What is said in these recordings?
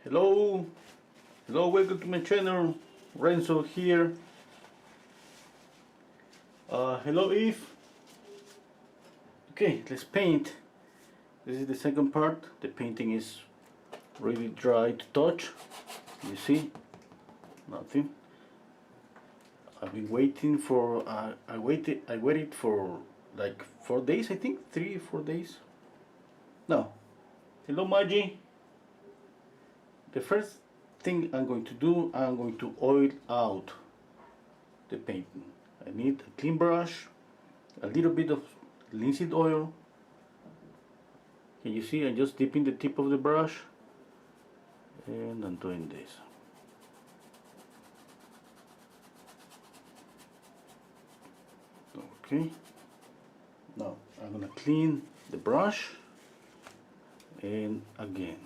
Hello, welcome to my channel. Renzo here. Hello Eve. Okay, let's paint. This is the second part. The painting is really dry to touch. You see, nothing. I've been waiting for. I waited for like 4 days. I think 3 or 4 days. No. Hello, Maggie. The first thing I'm going to do, I'm going to oil out the painting. I need a clean brush, a little bit of linseed oil. Can you see? I'm just dipping the tip of the brush and I'm doing this. Okay. Now I'm gonna clean the brush and again.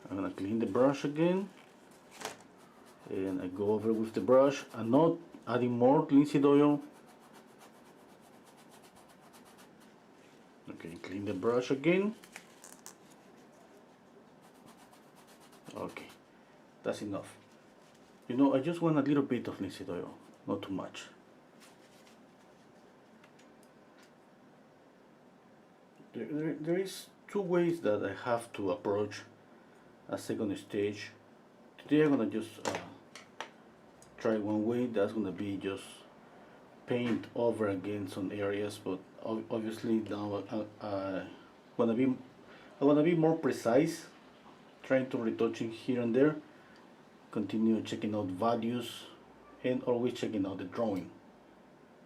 I'm gonna clean the brush again and I go over with the brush. I'm not adding more linseed oil. Okay, clean the brush again. Okay, that's enough. You know, I just want a little bit of linseed oil, not too much. There is two ways that I have to approach a second stage. Today I'm gonna just try one way. That's gonna be just paint over again some areas, but obviously now I wanna be more precise, trying to retouching here and there. Continue checking out values and always checking out the drawing.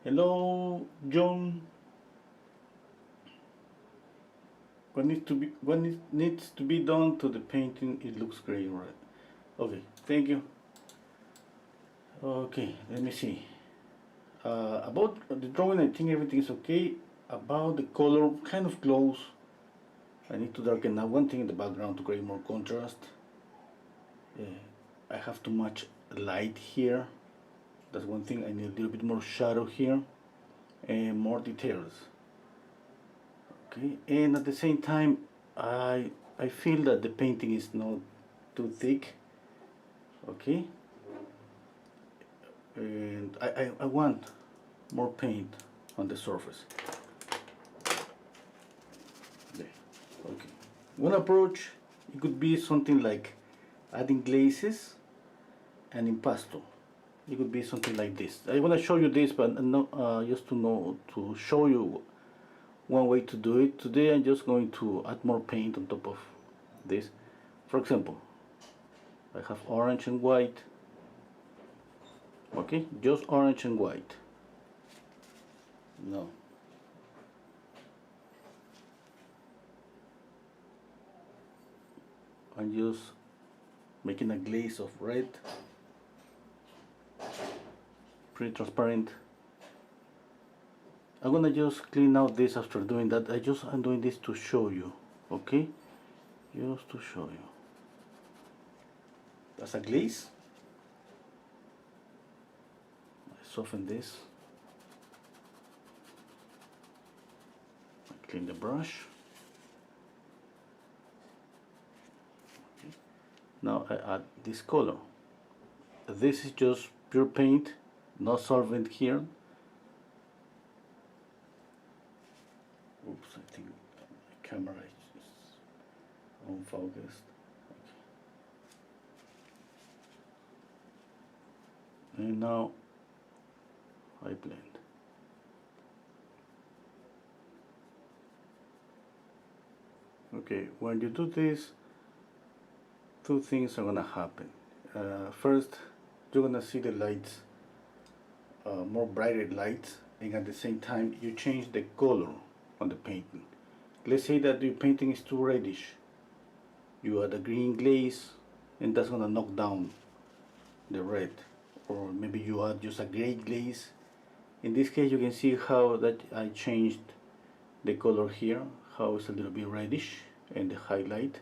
Hello, John. What needs to be done to the painting? It looks great, right? Okay, thank you. Okay, let me see. About the drawing, I think everything is okay. About the color, kind of close. I need to darken up one thing in the background to create more contrast. I have too much light here. That's one thing. I need a little bit more shadow here and more details. Okay, and at the same time, I feel that the painting is not too thick. Okay, and I want more paint on the surface. There. Okay, one approach, it could be something like adding glazes and impasto. It could be something like this. I want to show you this, but just to show you one way to do it. Today I'm just going to add more paint on top of this. For example, I have orange and white. Okay, just orange and white. No. I'm just making a glaze of red. Pretty transparent. I'm gonna just clean out this after doing that. I'm doing this to show you, okay? Just to show you. That's a glaze. I soften this. I clean the brush. Okay. Now I add this color. This is just pure paint, no solvent here. Oops, I think my camera is unfocused. Okay. And now I blend. Okay, when you do this, two things are gonna happen. First, you're gonna see the lights, more brighter lights, and at the same time you change the color on the painting. Let's say that your painting is too reddish. You add a green glaze and that's gonna knock down the red. Or maybe you add just a gray glaze. In this case you can see how that I changed the color here, how it's a little bit reddish and the highlight.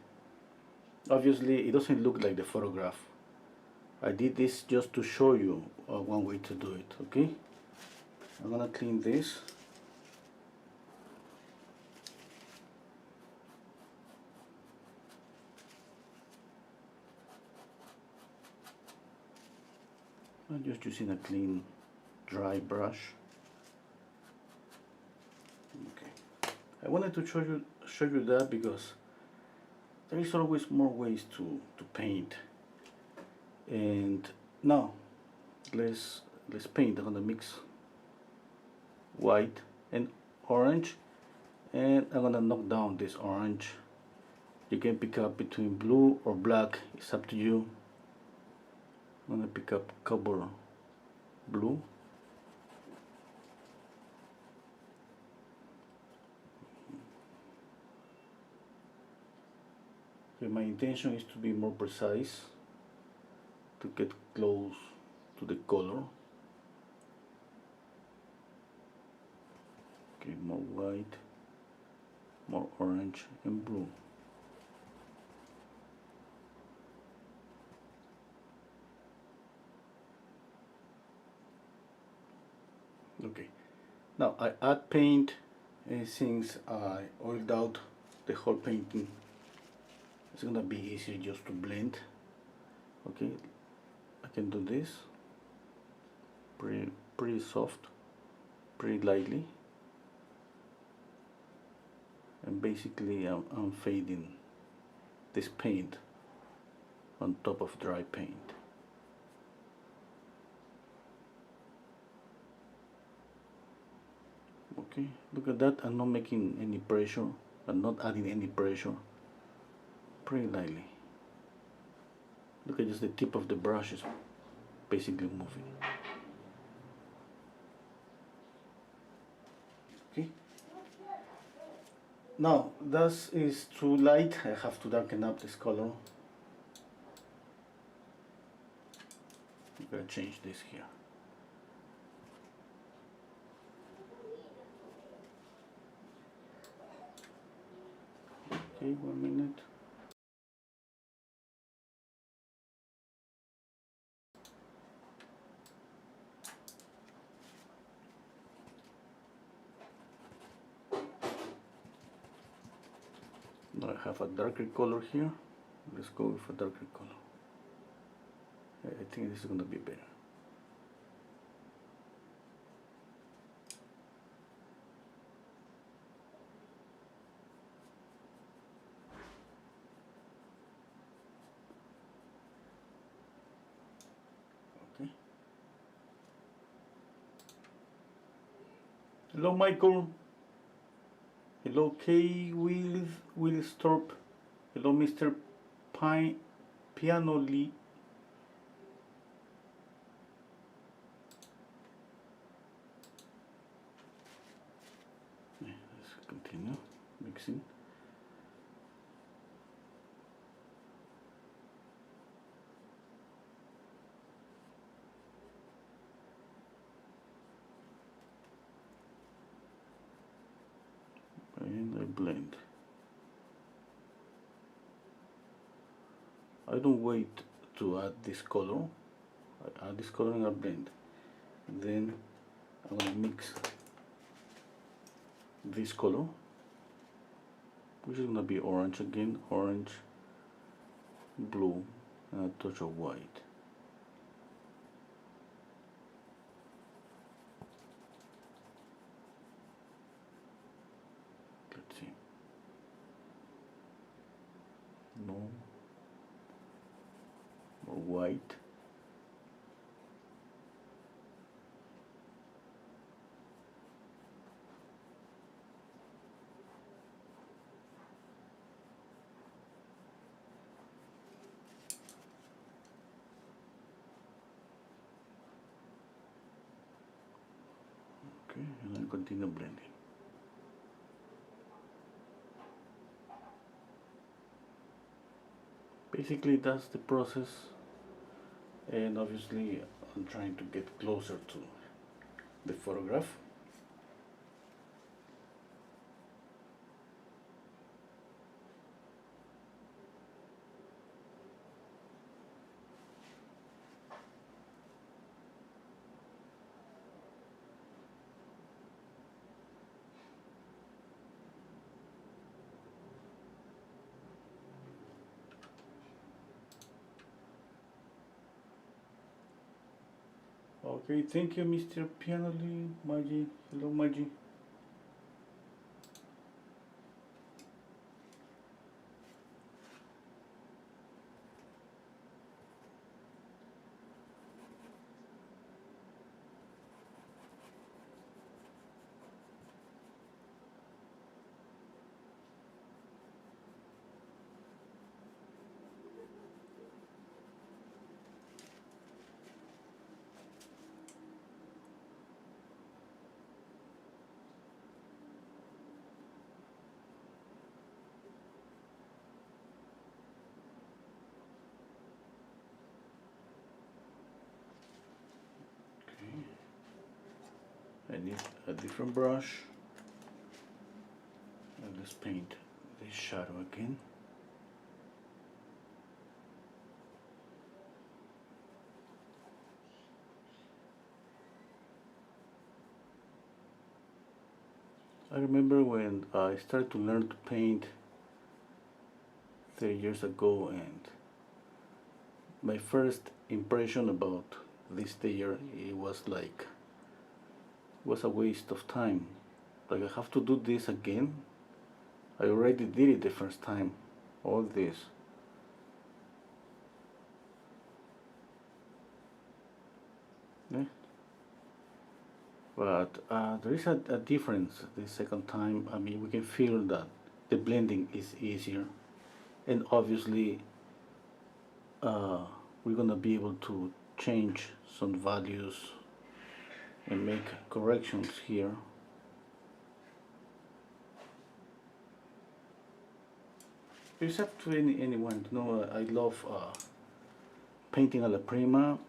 Obviously it doesn't look like the photograph. I did this just to show you one way to do it. Okay, I'm gonna clean this. I'm just using a clean, dry brush. Okay. I wanted to show you that because there is always more ways to paint. And now let's paint. I'm gonna mix white and orange, and I'm gonna knock down this orange. You can pick up between blue or black, it's up to you. I'm gonna pick up copper blue. Okay, my intention is to be more precise, to get close to the color. Okay, more white, more orange and blue. Okay, now I add paint, and since I oiled out the whole painting, it's gonna be easier just to blend. Okay, I can do this pretty soft, pretty lightly, and basically I'm fading this paint on top of dry paint. Okay, look at that. I'm not making any pressure. I'm not adding any pressure. Pretty lightly. Look at just the tip of the brush is basically moving. Okay. Now this is too light. I have to darken up this color. I'm gonna change this here. Okay, 1 minute. Now I have a darker color here. Let's go with a darker color. I think this is gonna be better. Okay. Hello, Michael. Hello, K. Willstorp. Hello, Mr. Piano Lee. Let's continue mixing. And I blend. I don't wait to add this color. I add this color and I blend. Then I'm gonna mix this color, which is gonna be orange again, orange, blue, and a touch of white. Let's see. No. More white. Okay, and then continue blending. Basically that's the process, and obviously I'm trying to get closer to the photograph. Okay, thank you, Mr. Pianoli, Margie. Hello, Margie. I need a different brush. And let's paint this shadow again. I remember when I started to learn to paint 30 years ago, and my first impression about this layer, it was like, it was a waste of time. Like, I have to do this again. I already did it the first time, all this. Yeah. But there is a difference the second time. I mean, we can feel that the blending is easier, and obviously we're gonna be able to change some values and make corrections here. It's up to anyone. You know, I love painting a la prima,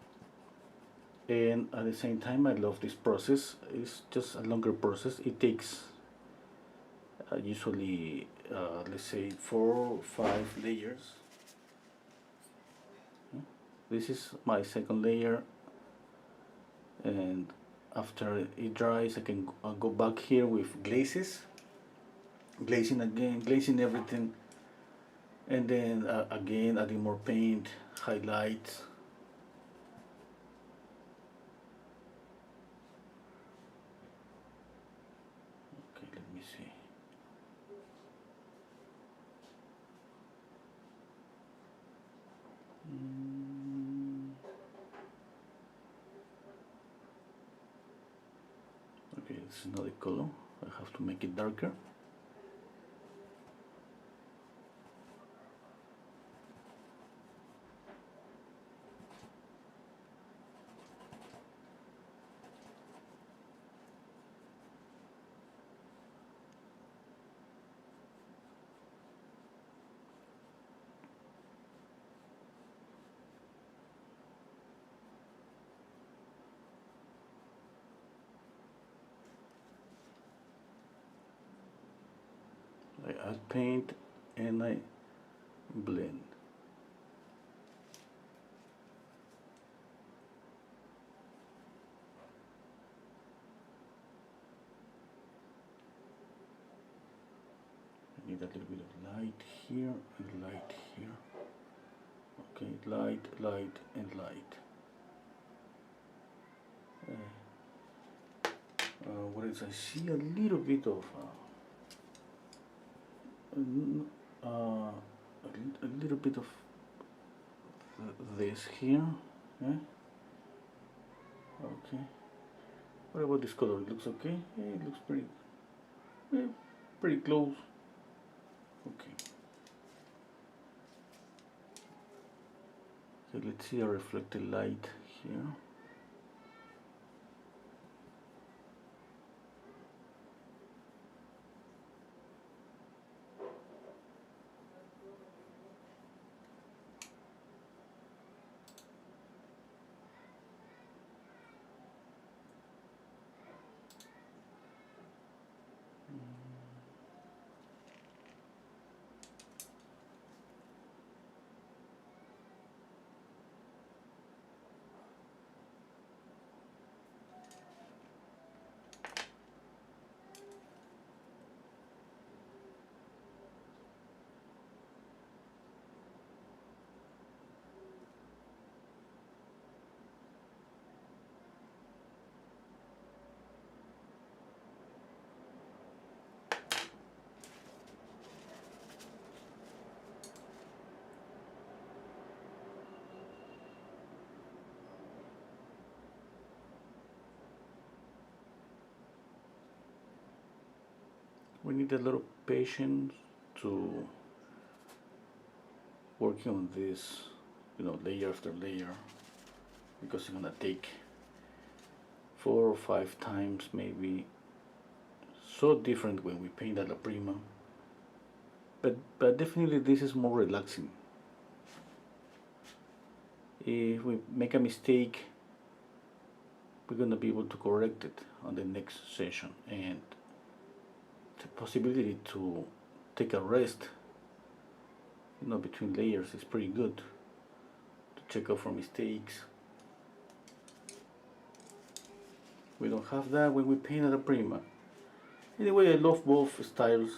and at the same time I love this process. It's just a longer process. It takes usually let's say 4 or 5 layers. This is my second layer, and after it dries I can go back here with glazes, glazing again, glazing everything, and then again adding more paint, highlights. Okay, let me see. Okay, this is another color. I have to make it darker. I add paint and I blend. I need a little bit of light here and light here. Okay, light, light, and light. What else? I see a little bit of a little bit of this here. Yeah? Okay. What about this color? It looks okay. Yeah, it looks pretty close. Okay. So let's see a reflected light here. we need a lot of patience to working on this, layer after layer, because it's gonna take 4 or 5 times maybe. So different when we paint at la prima, but definitely this is more relaxing. If we make a mistake, we're gonna be able to correct it on the next session, and the possibility to take a rest, between layers is pretty good to check out for mistakes. We don't have that when we paint at a prima. Anyway, I love both styles.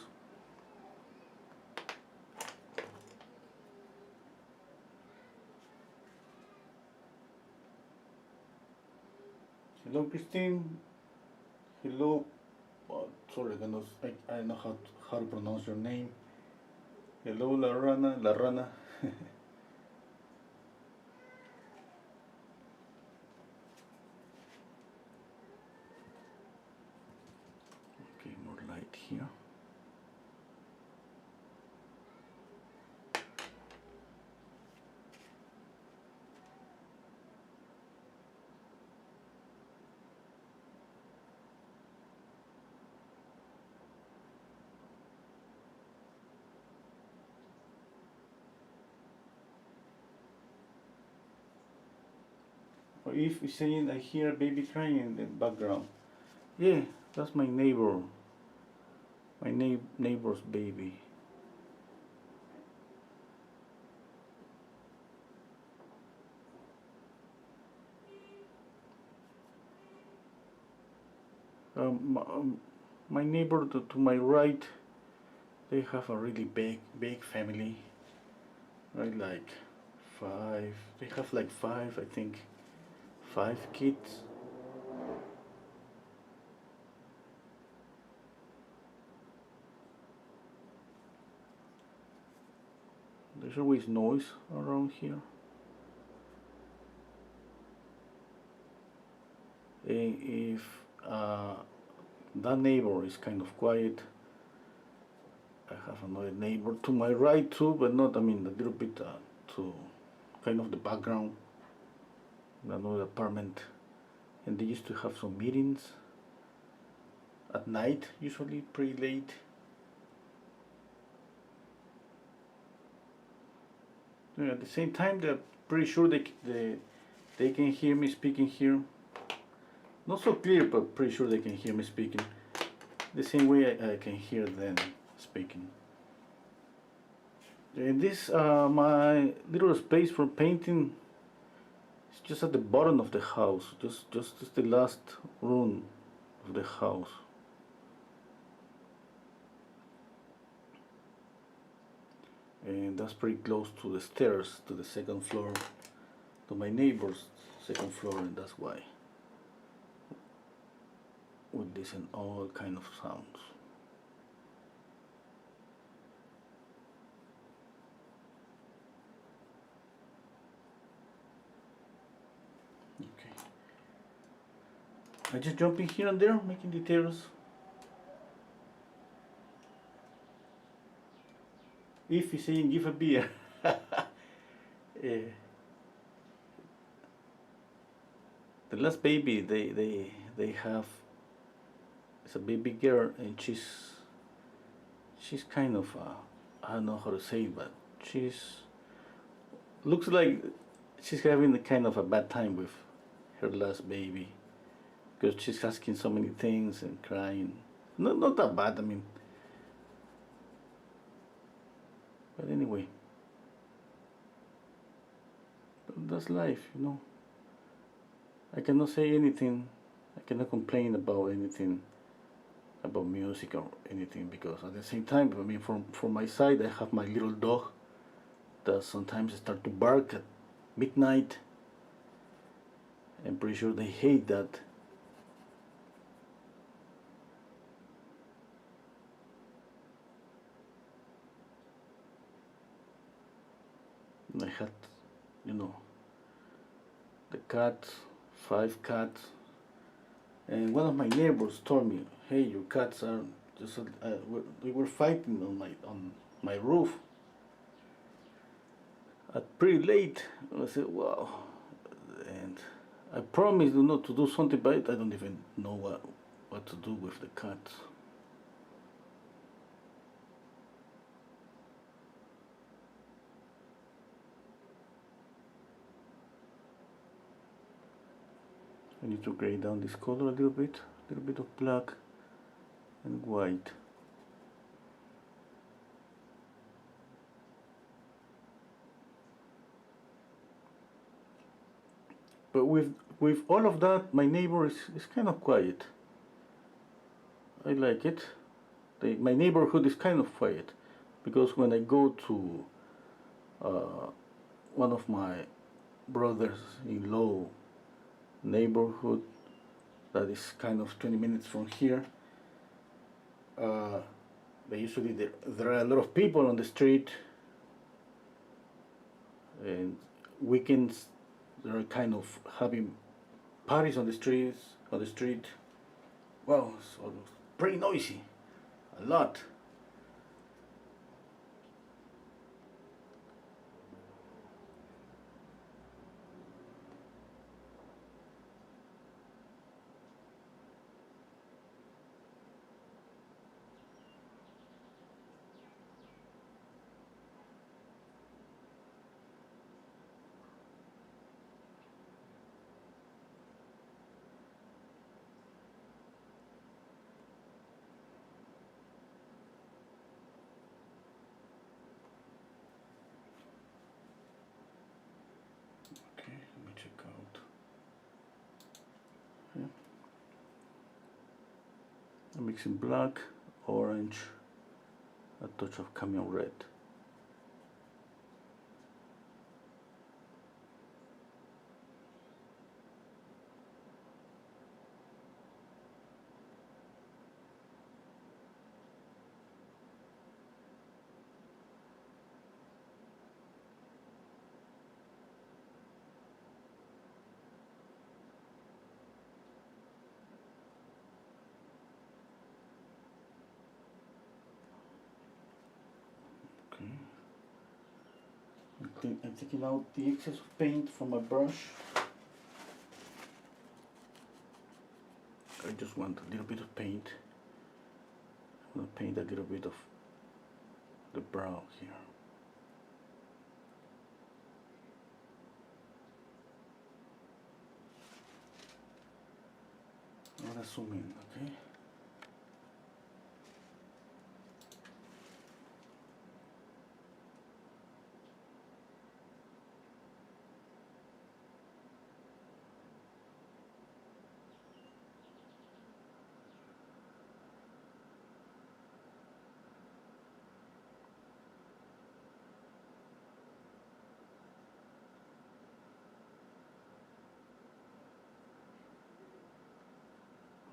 Hello, Christine. Hello. Sorry, I don't know how to pronounce your name. Hello, La Rana. La Rana. Okay, more light here. Or if you're saying I hear a baby crying in the background, yeah, that's my neighbor. My neighbor's baby. My neighbor to my right, they have a really big family, right? Like five. They have like five, I think, 5 kids. There's always noise around here. If that neighbor is kind of quiet, I have another neighbor to my right too, but not, a little bit to kind of the background, another apartment. And they used to have some meetings at night, usually pretty late. At the same time, they're pretty sure they can hear me speaking here. Not so clear, but pretty sure they can hear me speaking. The same way I can hear them speaking. And this, my little space for painting is just at the bottom of the house, just the last room of the house. And that's pretty close to the stairs, to the second floor, to my neighbor's second floor, and that's why we listen all kind of sounds. Okay, I just jump in here and there, making details. If he's saying give a beer. The last baby they have is a baby girl, and she's kind of I don't know how to say it, but she's looks like she's having a kind of a bad time with her last baby, because she's asking so many things and crying. Not that bad, but anyway, that's life, I cannot say anything. I cannot complain about anything, about music or anything, because at the same time, from my side, I have my little dog that sometimes start to bark at midnight. I'm pretty sure they hate that. And I had, the cats, 5 cats, and one of my neighbors told me, "Hey, your cats are Just we were fighting on my roof at pretty late. I said, wow, and I promised not to do something, but I don't even know what to do with the cats. I need to gray down this color a little bit of black and white. But with all of that, my neighbor is kind of quiet. I like it. My neighborhood is kind of quiet, because when I go to one of my brothers-in-law neighborhood that is kind of 20 minutes from here, usually there are a lot of people on the street, and weekends they're kind of having parties on the street. Well, so pretty noisy, a lot. Okay, let me check out. Yeah. I'm mixing black, orange, a touch of camion red. Okay. I'm taking out the excess of paint from my brush. I just want a little bit of paint. I'm going to paint a little bit of the brow here. I'm going to zoom in, okay?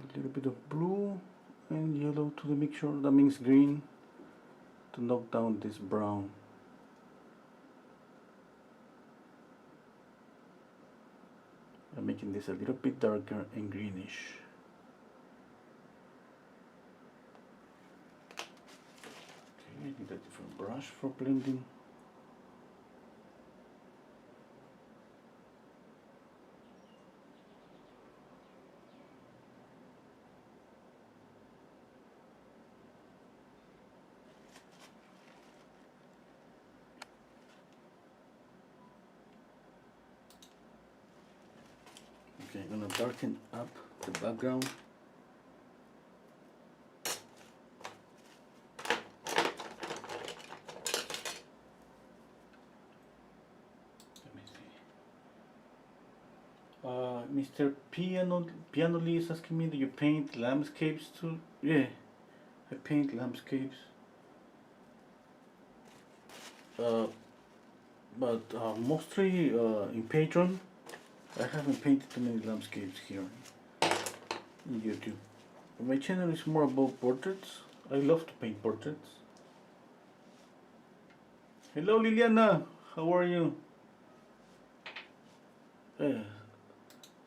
A little bit of blue and yellow to the mixture, that means green, to knock down this brown. I'm making this a little bit darker and greenish. Okay, I need a different brush for blending. Okay, I'm gonna darken up the background. Let me see. Mr. Piano Lee is asking me, do you paint landscapes too? Yeah, I paint landscapes. But mostly in Patreon. I haven't painted too many landscapes here in YouTube. My channel is more about portraits. I love to paint portraits. Hello Liliana, how are you?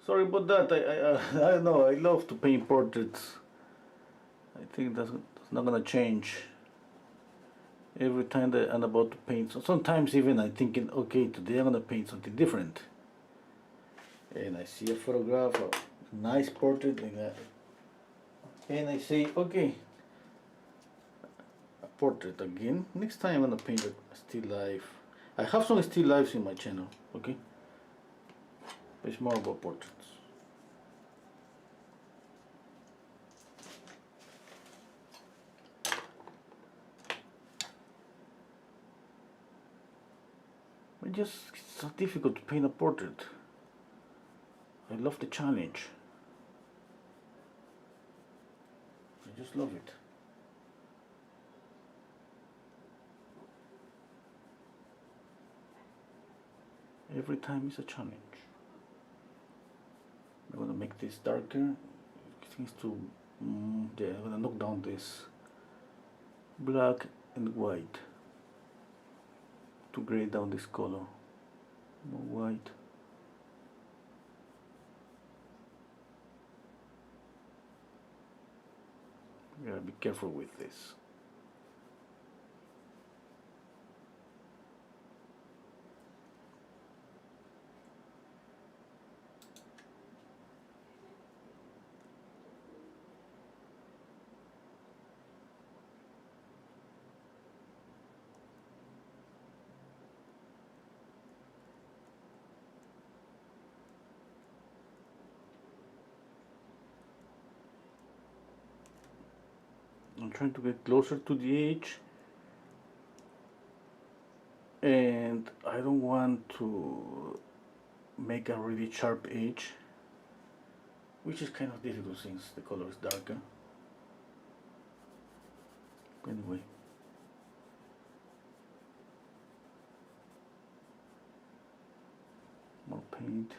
Sorry about that. I don't know. I love to paint portraits. I think that's not gonna change every time that I'm about to paint. So sometimes even I'm thinking, okay, today I'm gonna paint something different, and I see a photograph of a nice portrait and I say, okay, a portrait again. Next time I'm gonna paint a still life. I have some still lifes in my channel, okay? But it's more about portraits. It's so difficult to paint a portrait. I love the challenge. I just love it. Every time is a challenge. I'm gonna make this darker. It needs to, yeah, I'm gonna knock down this black and white to gray down this color. More white. You gotta be careful with this. I'm trying to get closer to the edge, and I don't want to make a really sharp edge, which is kind of difficult since the color is darker. Anyway, more paint.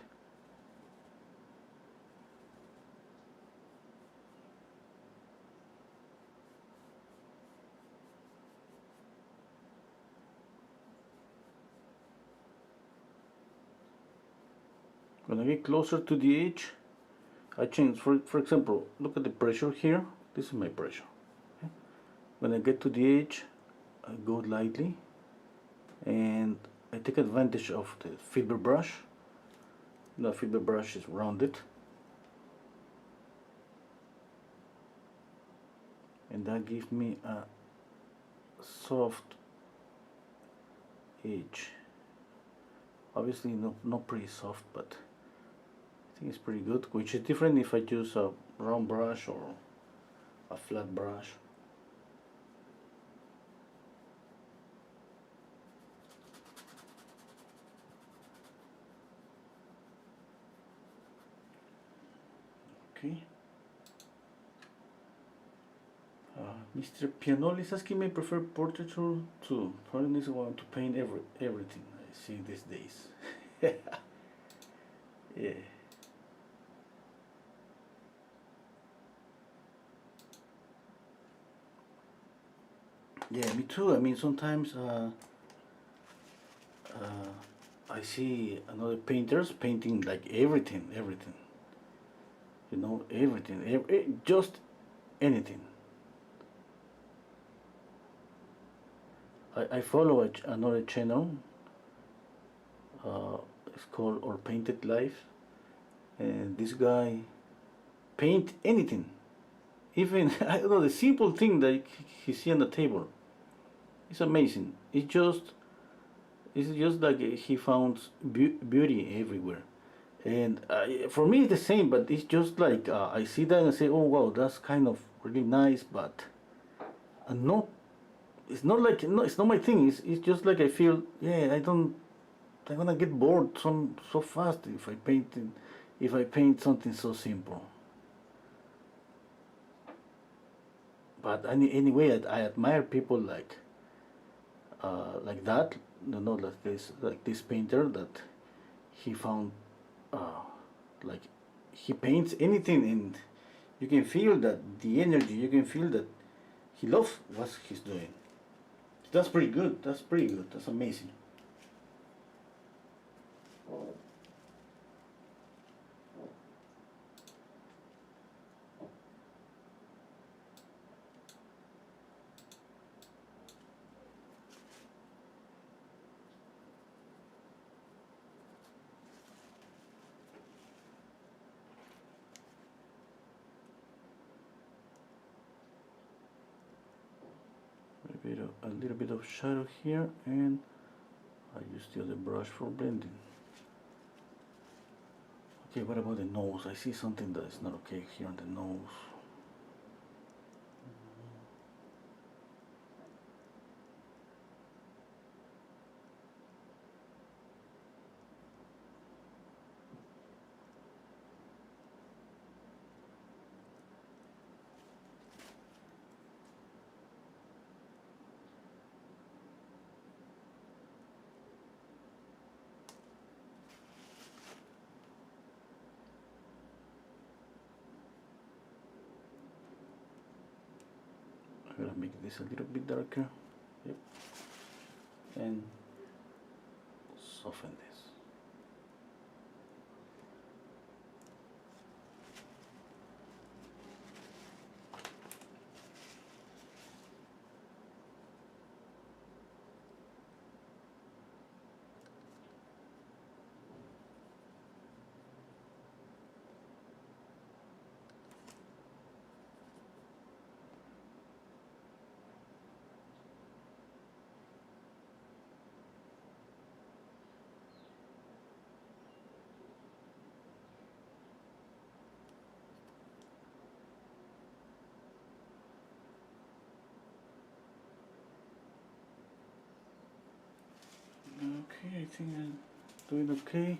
When I get closer to the edge, I change. For example, look at the pressure here. This is my pressure. Okay? When I get to the edge, I go lightly, and I take advantage of the fiber brush. The fiber brush is rounded, and that gives me a soft edge. Obviously not pretty soft, but I think it's pretty good, which is different if I use a round brush or a flat brush. Okay. Mr. Pianoli is asking me prefer portraiture to foreign is want to paint everything I see these days. Yeah. Yeah, me too. I mean, sometimes I see another painters painting like everything, you know, everything, just anything. I follow another channel. It's called Or Painted Life, and this guy paint anything, even I don't know the simple thing that he see on the table. It's amazing. It's just like he found beauty everywhere. And for me, it's the same, but it's just like I see that and I say, oh wow, that's kind of really nice, but no, it's not like no, it's not my thing. It's just like I feel, yeah, I'm gonna get bored so fast if I paint something so simple. But anyway, I admire people like that, you know, like this painter that he found, uh, like he paints anything, and you can feel that the energy. You can feel that he loves what he's doing. That's pretty good. That's pretty good. That's amazing. a little bit of shadow here, and I use the other brush for blending. Okay, what about the nose? I see something that is not okay here on the nose. I'm gonna make this a little bit darker. Yep. And soften this. Okay, I think I'm doing okay.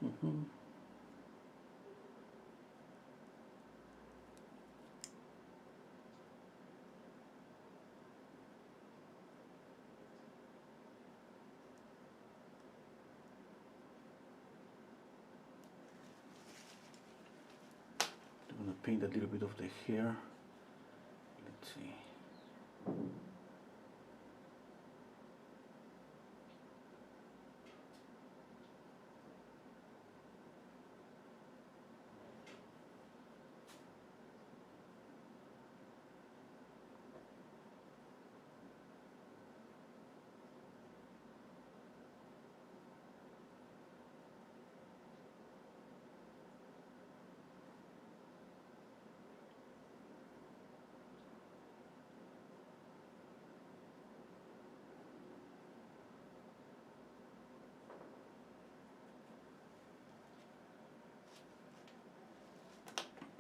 Mm-hmm. I'm gonna paint a little bit of the hair. Let's see.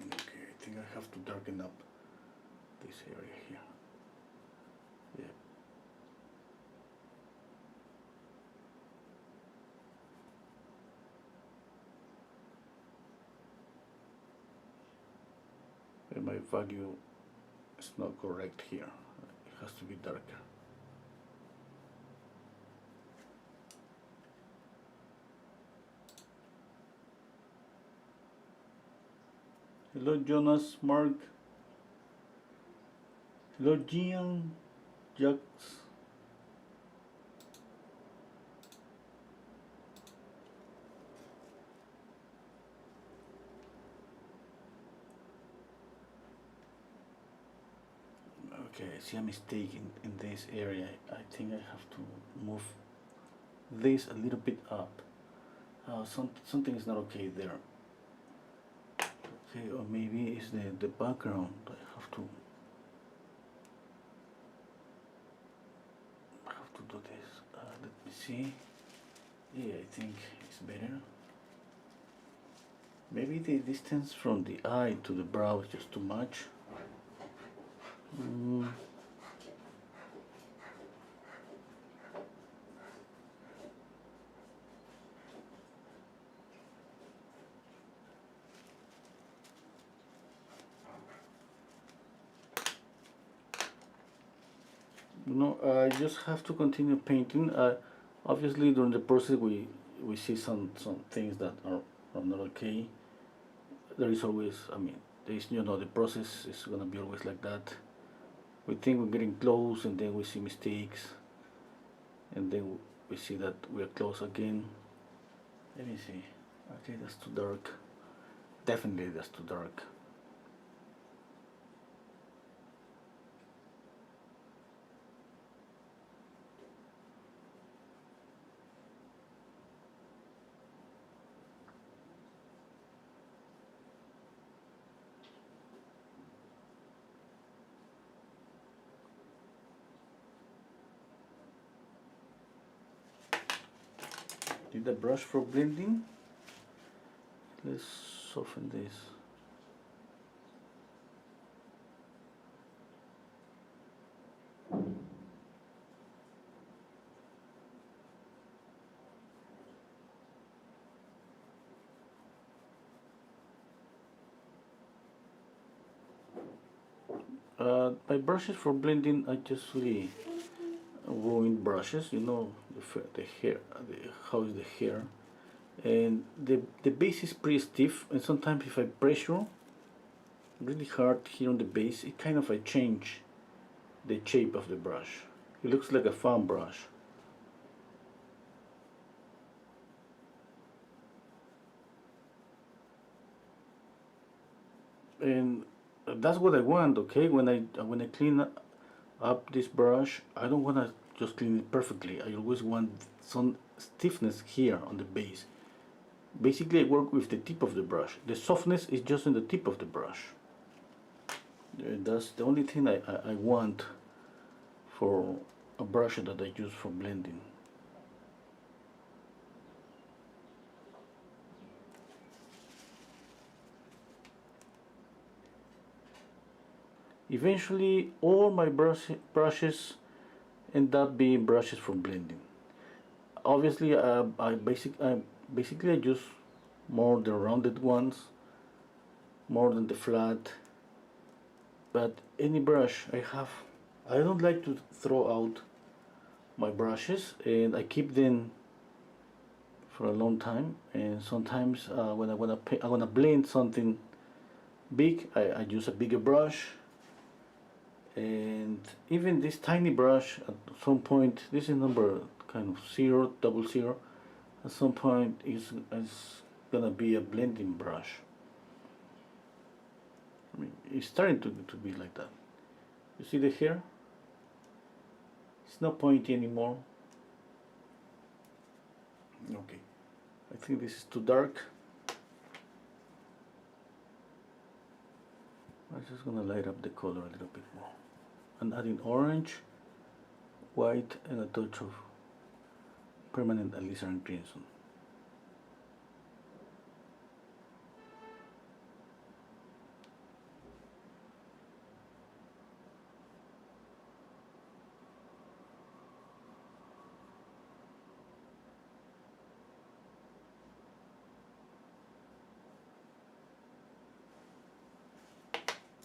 Okay, I think I have to darken up this area here. Yeah. And my value is not correct here. It has to be darker. Hello, Jonas, Mark. Hello, Gian, Jax. Okay, I see a mistake in this area. I think I have to move this a little bit up. Something is not okay there. Okay, or maybe it's the background. I have to do this. Let me see. Yeah, I think it's better. Maybe the distance from the eye to the brow is just too much. No, I just have to continue painting. Obviously, during the process, we see some things that are not okay. There is always, I mean, there is, the process is gonna be always like that. We think we're getting close, and then we see mistakes, and then we see that we are close again. Let me see. Okay, that's too dark. Definitely, that's too dark. Need a brush for blending. Let's soften this. My brushes for blending, I just really ruined brushes. You know, the hair, how is the hair, and the base is pretty stiff. And sometimes if I pressure really hard here on the base, it kind of I change the shape of the brush. It looks like a fan brush. And that's what I want. Okay, when I clean up this brush, I don't want to just clean it perfectly. I always want some stiffness here on the base. Basically, I work with the tip of the brush. The softness is just in the tip of the brush. That's the only thing I want for a brush that I use for blending. Eventually, all my brushes end up being brushes for blending. Obviously, basically I use more the rounded ones, more than the flat. But any brush I have, I don't like to throw out my brushes, and I keep them for a long time. And sometimes when I wanna blend something big, I use a bigger brush. And even this tiny brush, at some point, this is number kind of 000. At some point, is gonna be a blending brush. I mean, it's starting to be like that. You see the hair? It's not pointy anymore. Okay, I think this is too dark. I'm just gonna light up the color a little bit more. I'm adding orange, white, and a touch of permanent alizarin crimson.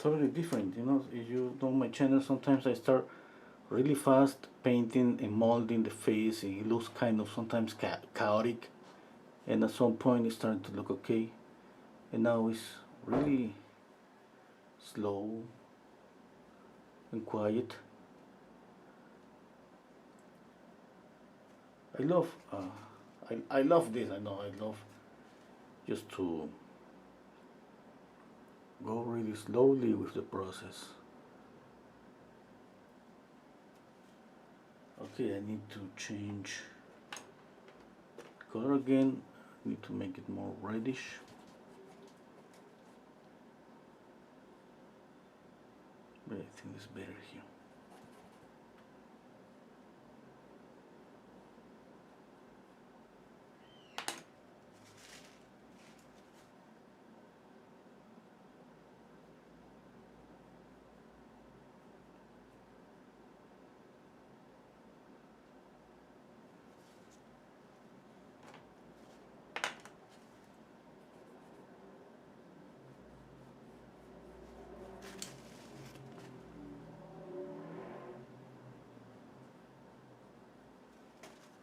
Totally different, you know. If you know my channel, sometimes I start really fast painting and molding the face, and it looks kind of sometimes chaotic, and at some point it's starting to look okay, and now it's really slow and quiet. I love I love this. I know, I love just to go really slowly with the process. Okay, I need to change color again. I need to make it more reddish. But I think it's better here.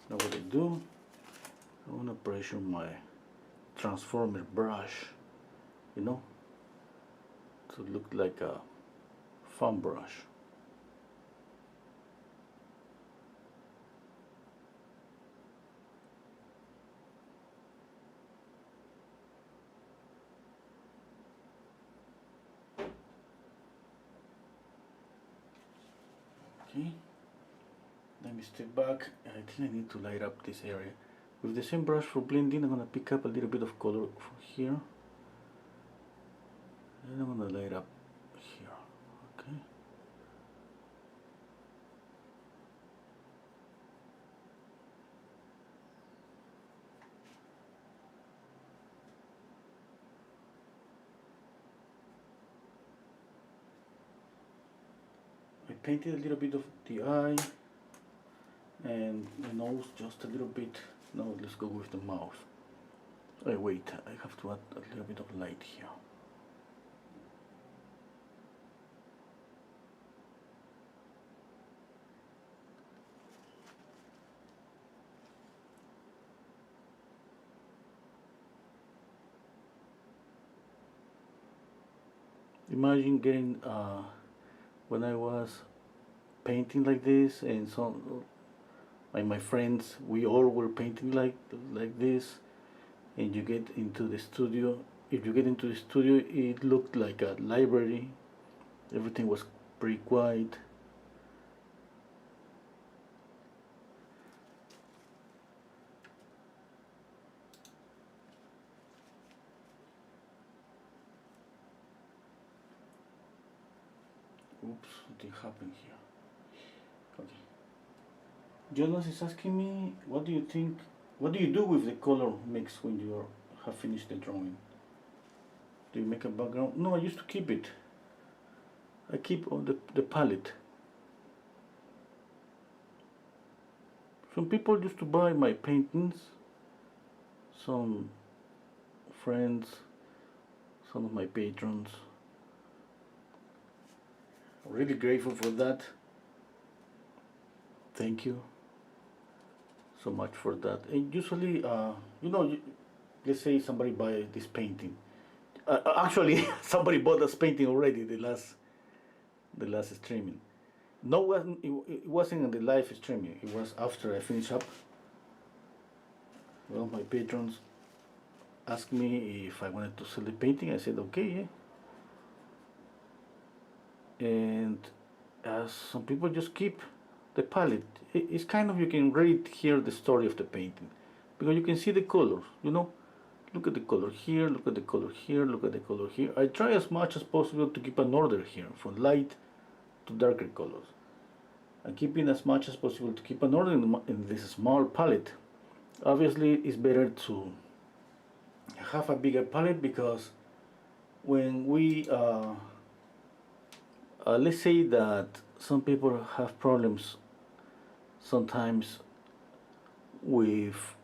Now what I do, I want to pressure my transformer brush, you know, to look like a foam brush. Okay, let me step back. I think I need to light up this area. With the same brush for blending, I'm going to pick up a little bit of color from here. And I'm going to light up here. Okay. painted a little bit of the eye and the nose just a little bit. Now let's go with the mouth. Oh, wait, I have to add a little bit of light here. Imagine getting when I was painting like this, and some like my friends, we all were painting like this, and you get into the studio. If you get into the studio, it looked like a library. Everything was pretty quiet. Oops, something happened here. Okay. Jonas is asking me, what do you think? What do you do with the color mix when you have finished the drawing? Do you make a background? No, I used to keep it. I keep on the palette. Some people used to buy my paintings. Some friends, some of my patrons. Really grateful for that. Thank you so much for that. And usually, let's say somebody buy this painting. Actually, somebody bought this painting already. The last streaming. No, it wasn't in the live streaming. It was after I finished up. Well, my patrons asked me if I wanted to sell the painting. I said okay, yeah. And some people just keep the palette. It's kind of, you can read here the story of the painting, because you can see the colors. Look at the color here, look at the color here, look at the color here. I try as much as possible to keep an order here, from light to darker colors. I'm keeping as much as possible to keep an order in this small palette. Obviously, it's better to have a bigger palette, because when we let's say that some people have problems sometimes with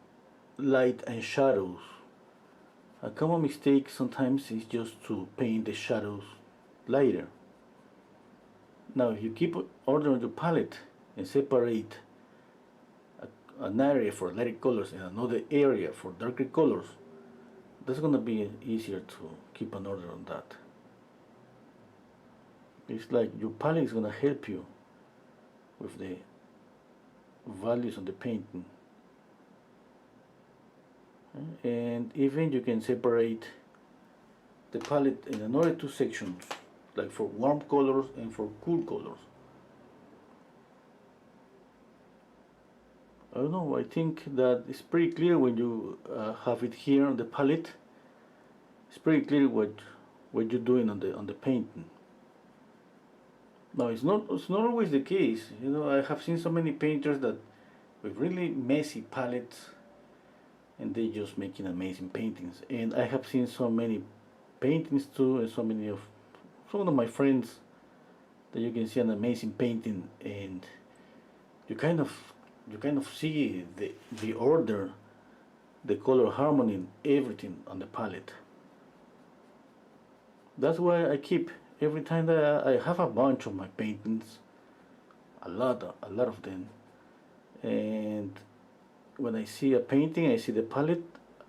light and shadows. A common mistake sometimes is just to paint the shadows lighter. Now, if you keep order on your palette and separate an area for lighter colors and another area for darker colors, that's going to be easier to keep an order on that. It's like your palette is going to help you with the values on the painting. And even you can separate the palette in another two sections, like for warm colors and for cool colors. I don't know, I think that it's pretty clear when you have it here on the palette. It's pretty clear what you're doing on the painting. Now, it's not always the case. I have seen so many painters that with really messy palettes, and they just making amazing paintings. And I have seen so many paintings too, and some of my friends, that you can see an amazing painting, and you kind of see the order, the color harmony, of on the palette. That's why I keep, every time that I have a bunch of my paintings, a lot of them, and when I see a painting, I see the palette,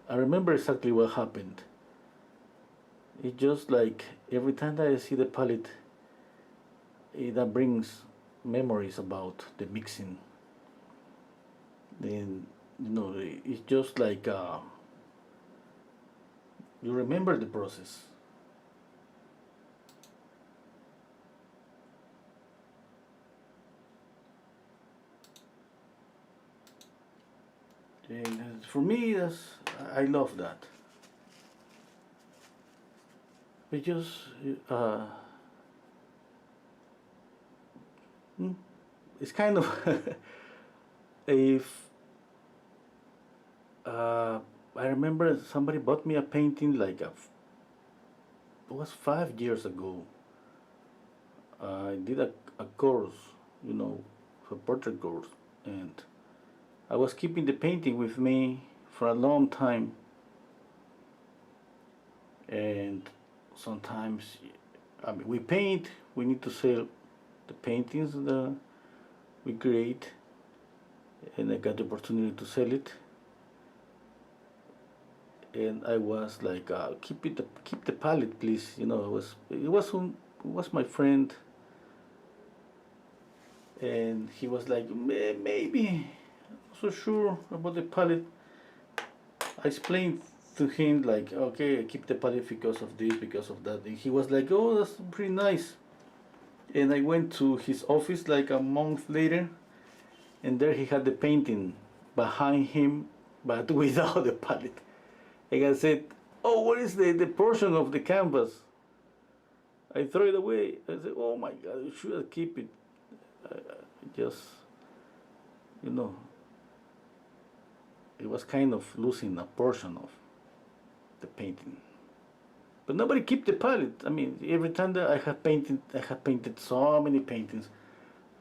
I remember exactly what happened. It's just like every time that I see the palette, that brings memories about the mixing. Then it's just like you remember the process. And for me, I love that. Because it's kind of if I remember somebody bought me a painting it was 5 years ago. I did a course, you know, a portrait course, and I was keeping the painting with me for a long time, and sometimes, I mean, we paint, we need to sell the paintings that we create, and I got the opportunity to sell it, and I was like, keep the palette, please. You know, it was my friend, and he was like, maybe, not so sure about the palette. I explained to him like, okay, I keep the palette because of this, because of that. And he was like, oh, that's pretty nice. And I went to his office like a month later, and there he had the painting behind him, but without the palette. And I said, oh, what is the portion of the canvas? I throw it away. I said, oh my God, you should keep it. Just, you know, it was kind of losing a portion of the painting. But nobody keep the palette. I mean, every time that I have painted so many paintings.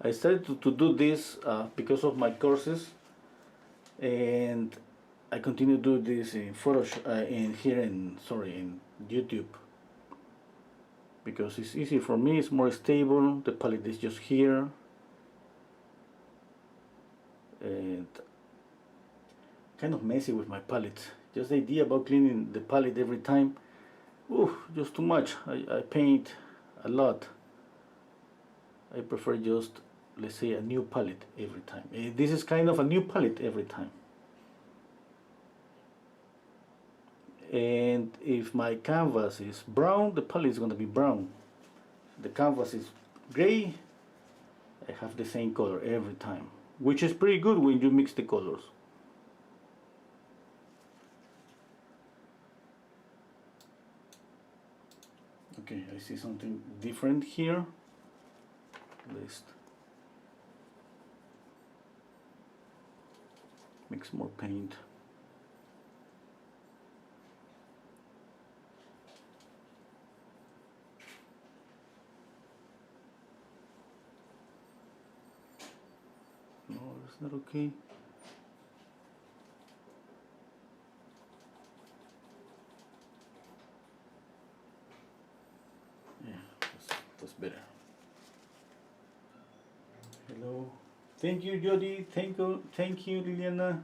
I started to do this because of my courses, and I continue to do this in Photoshop, in YouTube, because it's easy for me. It's more stable. The palette is just here, and kind of messy with my palette. Just the idea about cleaning the palette every time, just too much. I paint a lot. I prefer just, let's say, a new palette every time. This is kind of a new palette every time. And if my canvas is brown, the palette is going to be brown. If the canvas is gray, I have the same color every time, which is pretty good when you mix the colors. Okay, I see something different here. Let's mix more paint. No, it's not okay. Yeah, that's better. Hello. Thank you, Jody. Thank you, Liliana.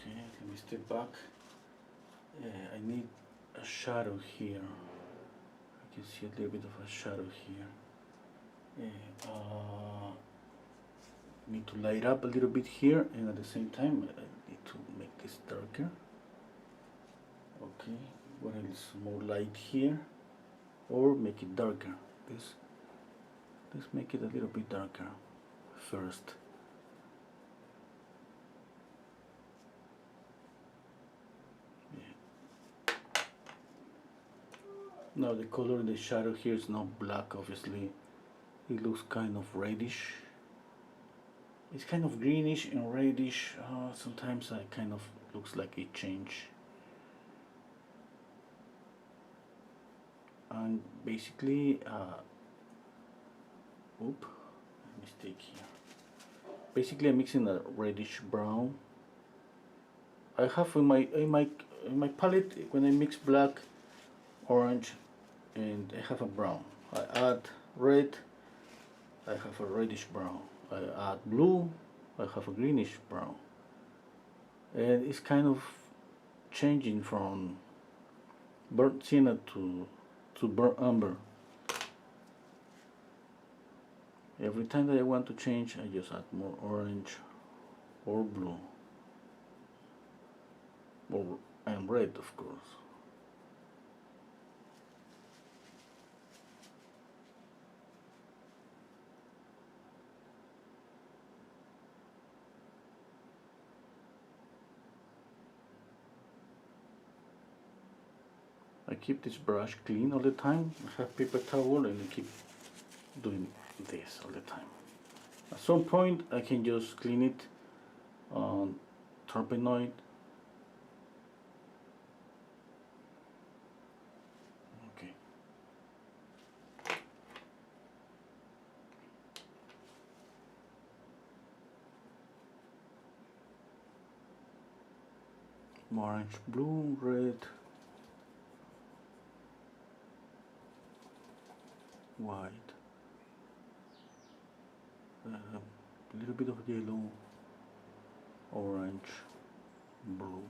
Okay, let me step back. I need a shadow here. I can see a little bit of a shadow here. Need to light up a little bit here, and at the same time I need to make this darker. Okay, what else? More light here, or make it darker. Let's make it a little bit darker first. Now the color in the shadow here is not black, obviously. It looks kind of reddish. It's kind of greenish and reddish. Sometimes it kind of looks like it changed. And basically, mistake here. Basically, I'm mixing a reddish brown. I have in my palette, when I mix black, orange, and I have a brown. I add red, I have a reddish brown. I add blue, I have a greenish brown. And it's kind of changing from burnt sienna to burnt umber. Every time that I want to change, I just add more orange or blue, and red, of course. I keep this brush clean all the time. I have paper towel and I keep doing this all the time. At some point I can just clean it on turpenoid. Okay. Orange, blue, red, white, a little bit of yellow, orange, blue.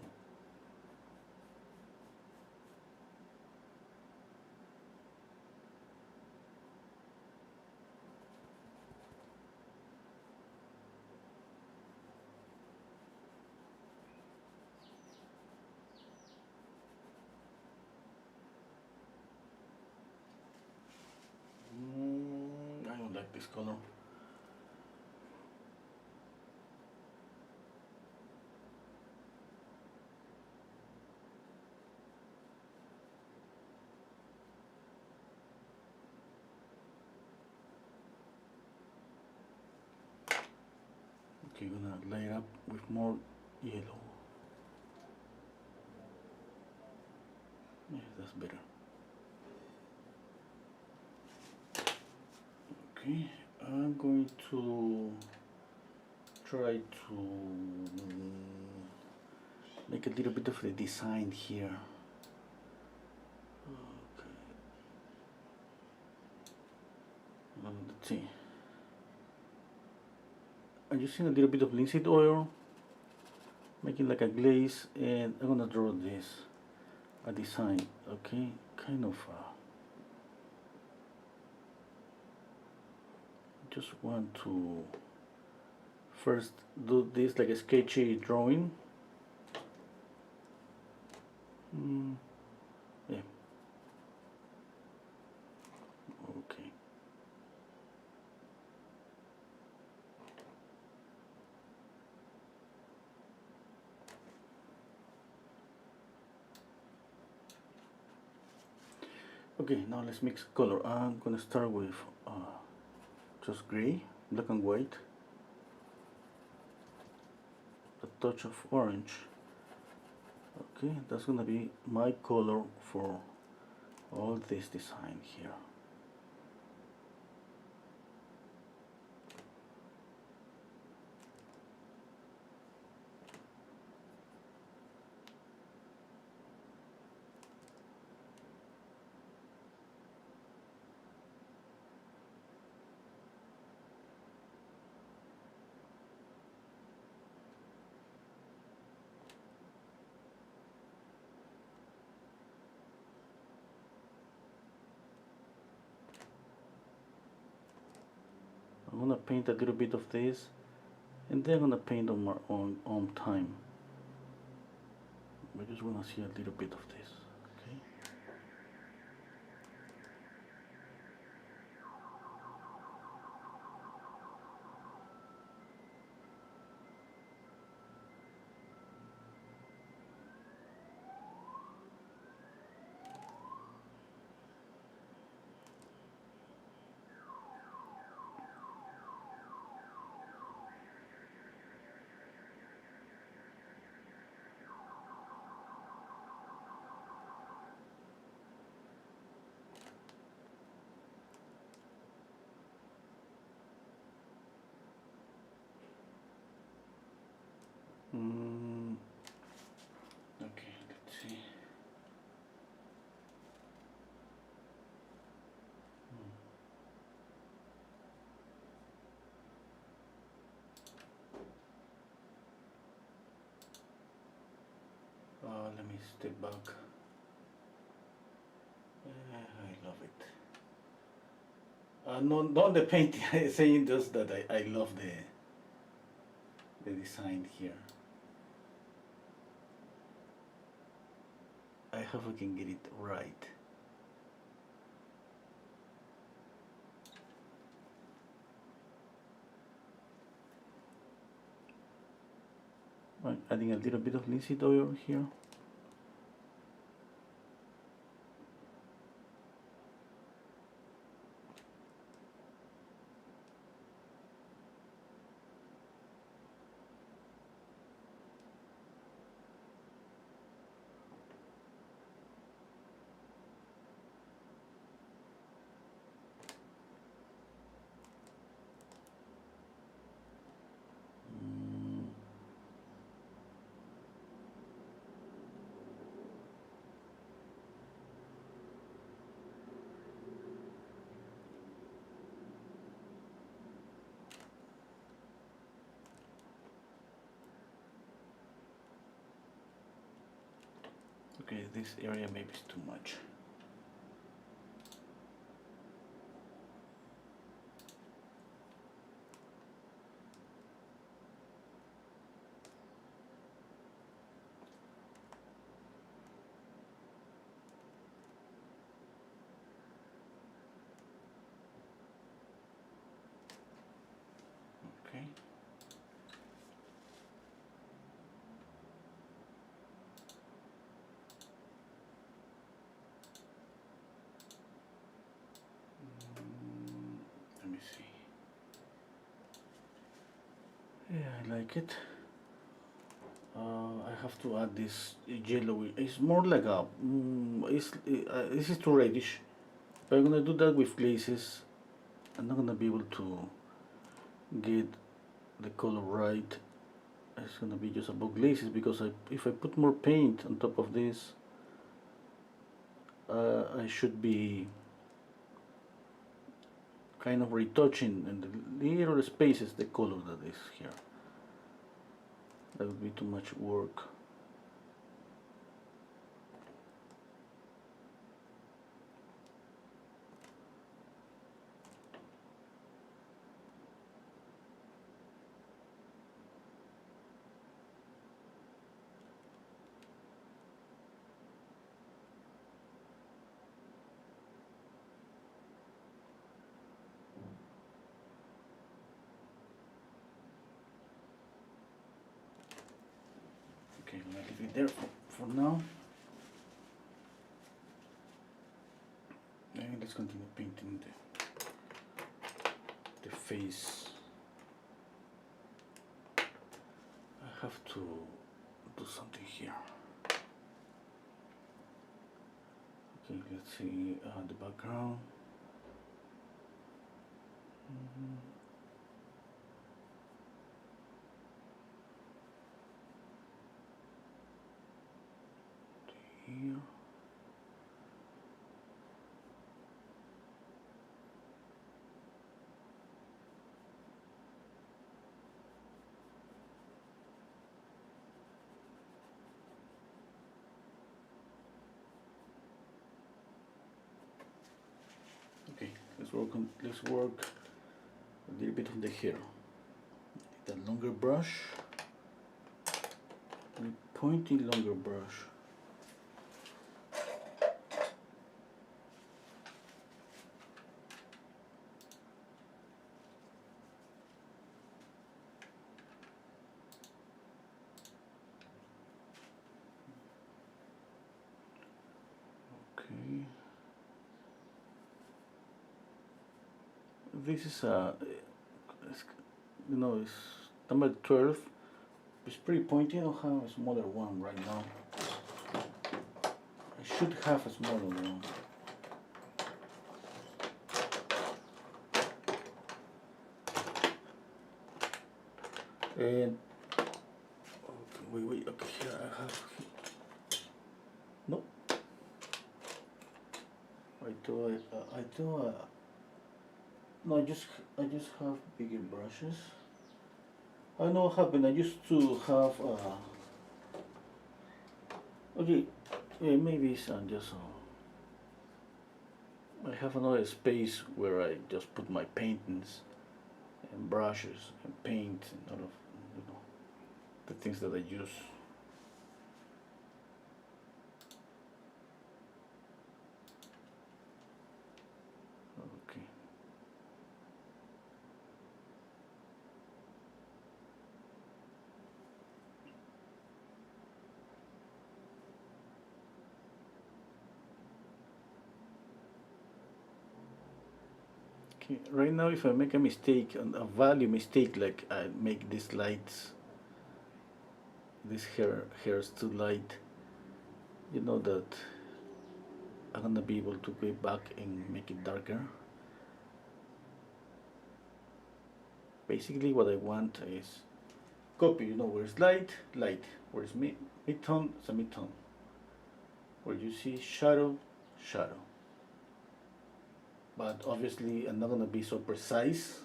I don't like this color. Okay, gonna light up with more yellow. Yeah, that's better. Okay, I'm going to try to make a little bit of the design here. Okay. Let's see. I'm using a little bit of linseed oil, making like a glaze, and I'm gonna draw this, a design, okay? Kind of, just want to first do this like a sketchy drawing. Yeah. Okay. Okay, now let's mix color. I'm gonna start with just gray, black and white, a touch of orange. Okay, that's gonna be my color for all this design here. I'm gonna paint a little bit of this, and then I'm gonna paint on my own time. We just wanna see a little bit of this. Okay. Okay, let's see. Let me step back. I love it. No, not the painting. I'm saying just that I love the design here. I hope I can get it right. Right, adding a little bit of linseed oil here. Okay, this area maybe is too much. Okay. Let me see. Yeah, I like it. I have to add this yellowy. It's more like a. This is too reddish. But I'm gonna do that with glazes. I'm not gonna be able to get the color right. It's gonna be just about glazes because if I put more paint on top of this, I should be kind of retouching in the little spaces the color that is here. That would be too much work. Okay, I'm gonna leave it there for now. And let's continue painting the face. I have to do something here. Okay, let's see the background. Here. Okay, let's work a little bit on the hair. The longer brush, a pointy longer brush. Okay. This is it's number 12. It's pretty pointy. I don't have a smaller one right now. I should have a smaller one. And okay, wait. Okay, here I have. No. I do. No, I just have bigger brushes. I know what happened. I used to have. Okay, yeah, maybe it's just. I have another space where I just put my paintings and brushes and paint and all of the things that I use. Okay. Okay, right now if I make a mistake, a value mistake, like I make these lights, this hair's too light, you know that I'm gonna be able to go back and make it darker. Basically what I want is copy, where it's light, light, where it's mid-tone, it's a mid-tone. Where you see shadow, shadow. But obviously I'm not gonna be so precise.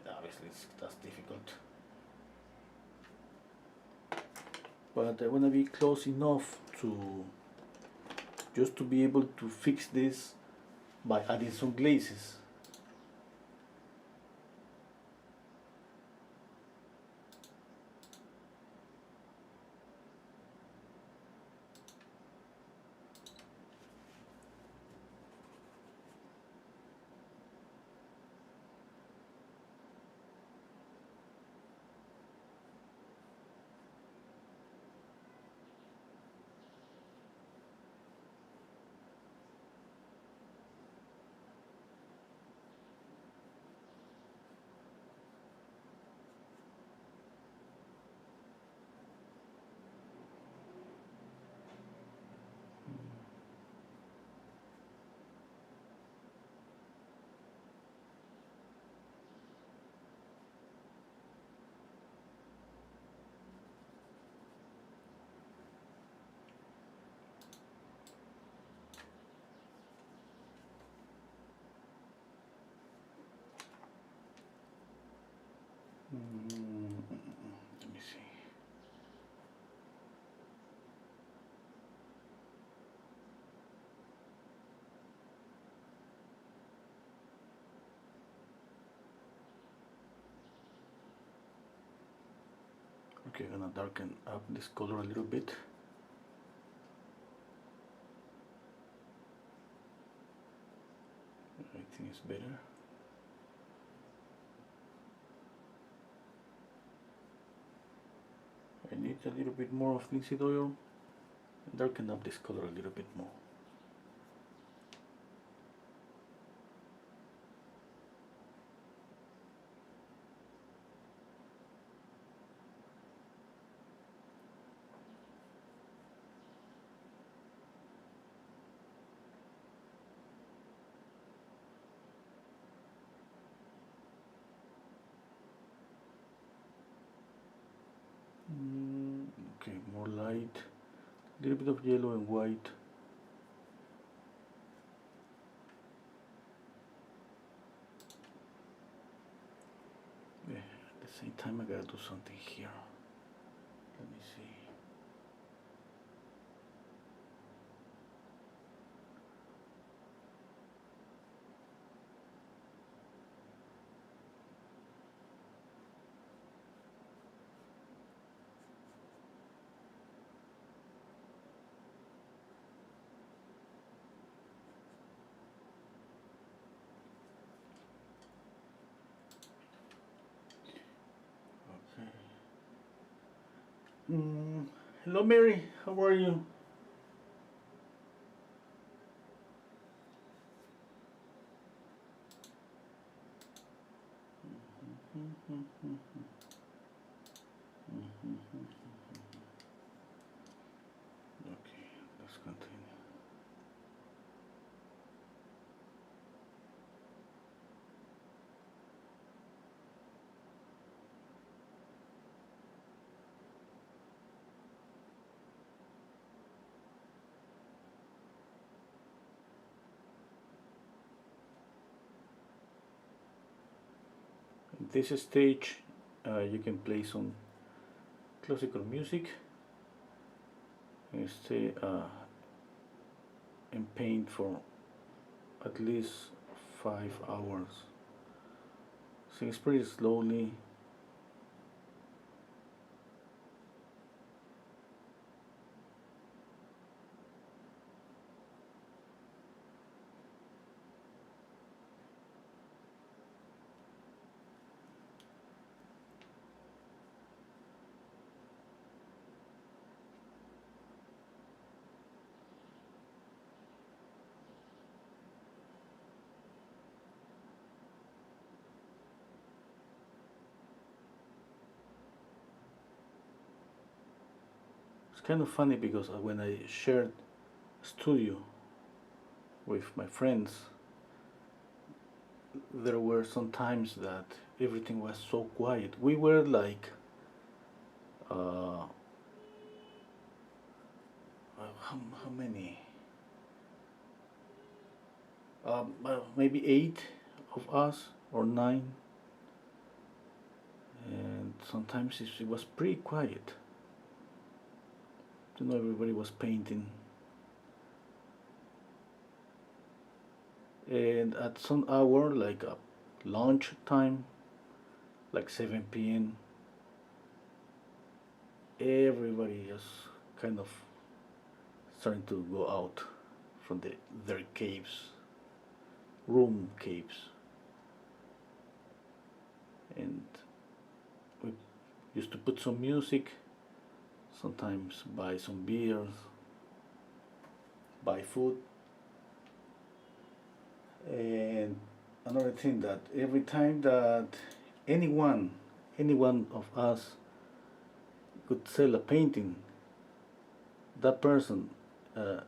Obviously that's difficult. But I wanna be close enough to just to be able to fix this by adding some glazes. Let me see. Okay, I'm gonna darken up this color a little bit. I think it's better. I need a little bit more of linseed oil. Darken up this color a little bit more. Okay, more light, a little bit of yellow and white. Yeah, at the same time I gotta do something here. Let me see. Hello Mary, how are you? Okay, let's continue. At this stage, you can play some classical music and stay and paint for at least 5 hours. Things pretty slowly. It's kind of funny because when I shared studio with my friends, there were some times that everything was so quiet. We were like, how many? Maybe 8 of us or 9, and sometimes it was pretty quiet. You know, everybody was painting. And at some hour, like lunch time, like 7 p.m., everybody just kind of starting to go out from their caves, room caves, and we used to put some music, sometimes buy some beers, buy food, and another thing that every time that anyone, any one of us could sell a painting, that person uh,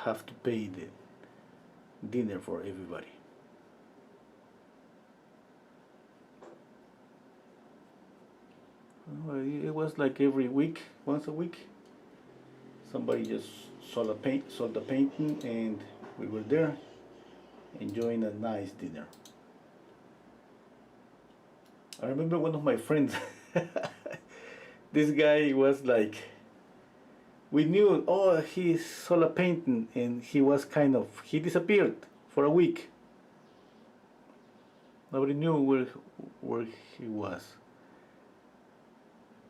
have to pay the dinner for everybody. It was like every week, once a week, somebody just sold the painting, and we were there enjoying a nice dinner. I remember one of my friends. This guy was like, we knew, oh, he sold a painting, and he disappeared for a week. Nobody knew where he was.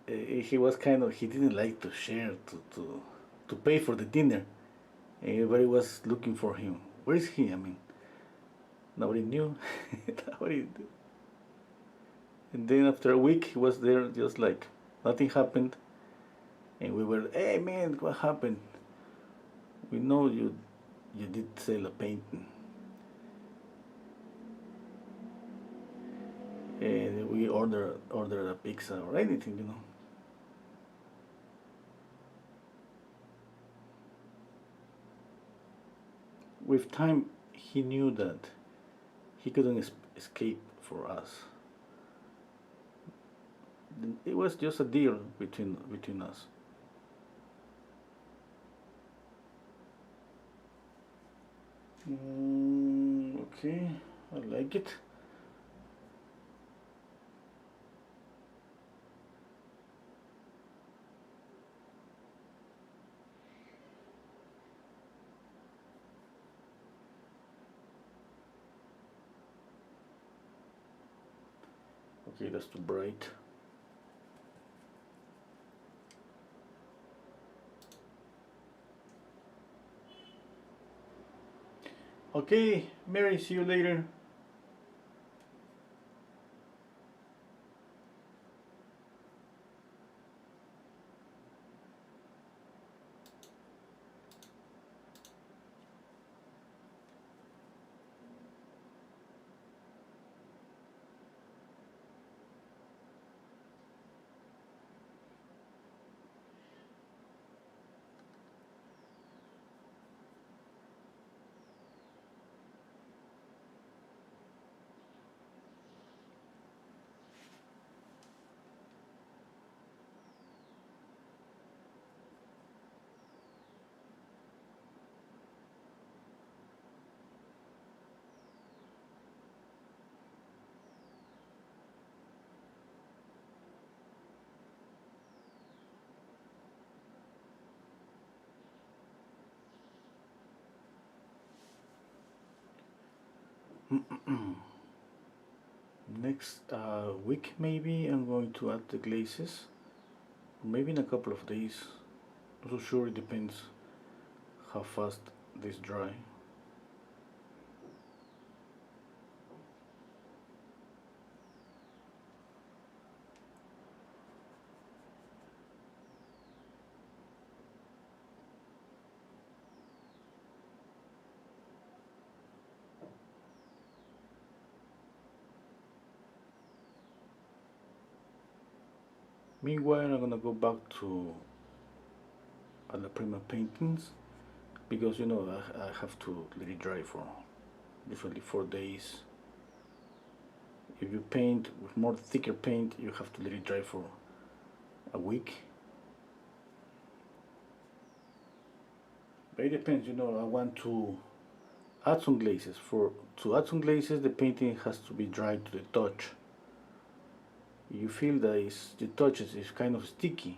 He was he didn't like to share, to pay for the dinner. Everybody was looking for him. Where is he? I mean, nobody knew. Nobody. And then after a week, he was there, just like nothing happened. And we were, hey man, what happened? We know you did sell a painting. And we order a pizza or anything, you know. With time, he knew that he couldn't escape for us. It was just a deal between us. Okay, I like it. Okay, that's too bright. Okay, Mary, see you later. Next week, maybe I'm going to add the glazes. Maybe in a couple of days. Not so sure, it depends how fast this dry. Meanwhile, I'm gonna go back to La Prima paintings, because you know I have to let it dry for usually 4 days. If you paint with more thicker paint, you have to let it dry for a week. But it depends, you know. I want to add some glazes. To add some glazes, the painting has to be dry to the touch. You feel that the touch is kind of sticky.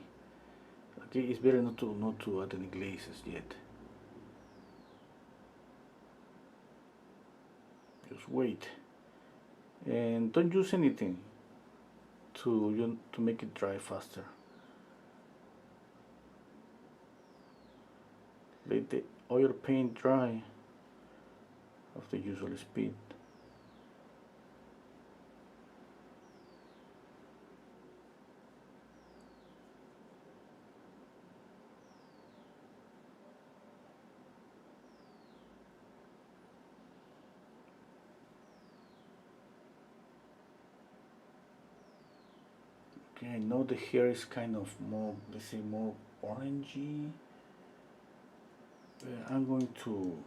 Okay, it's better not to add any glazes yet. Just wait, and don't use anything to make it dry faster. Let the oil paint dry of the usual speed. Okay, I know the hair is kind of more, let's say, more orangey. I'm going to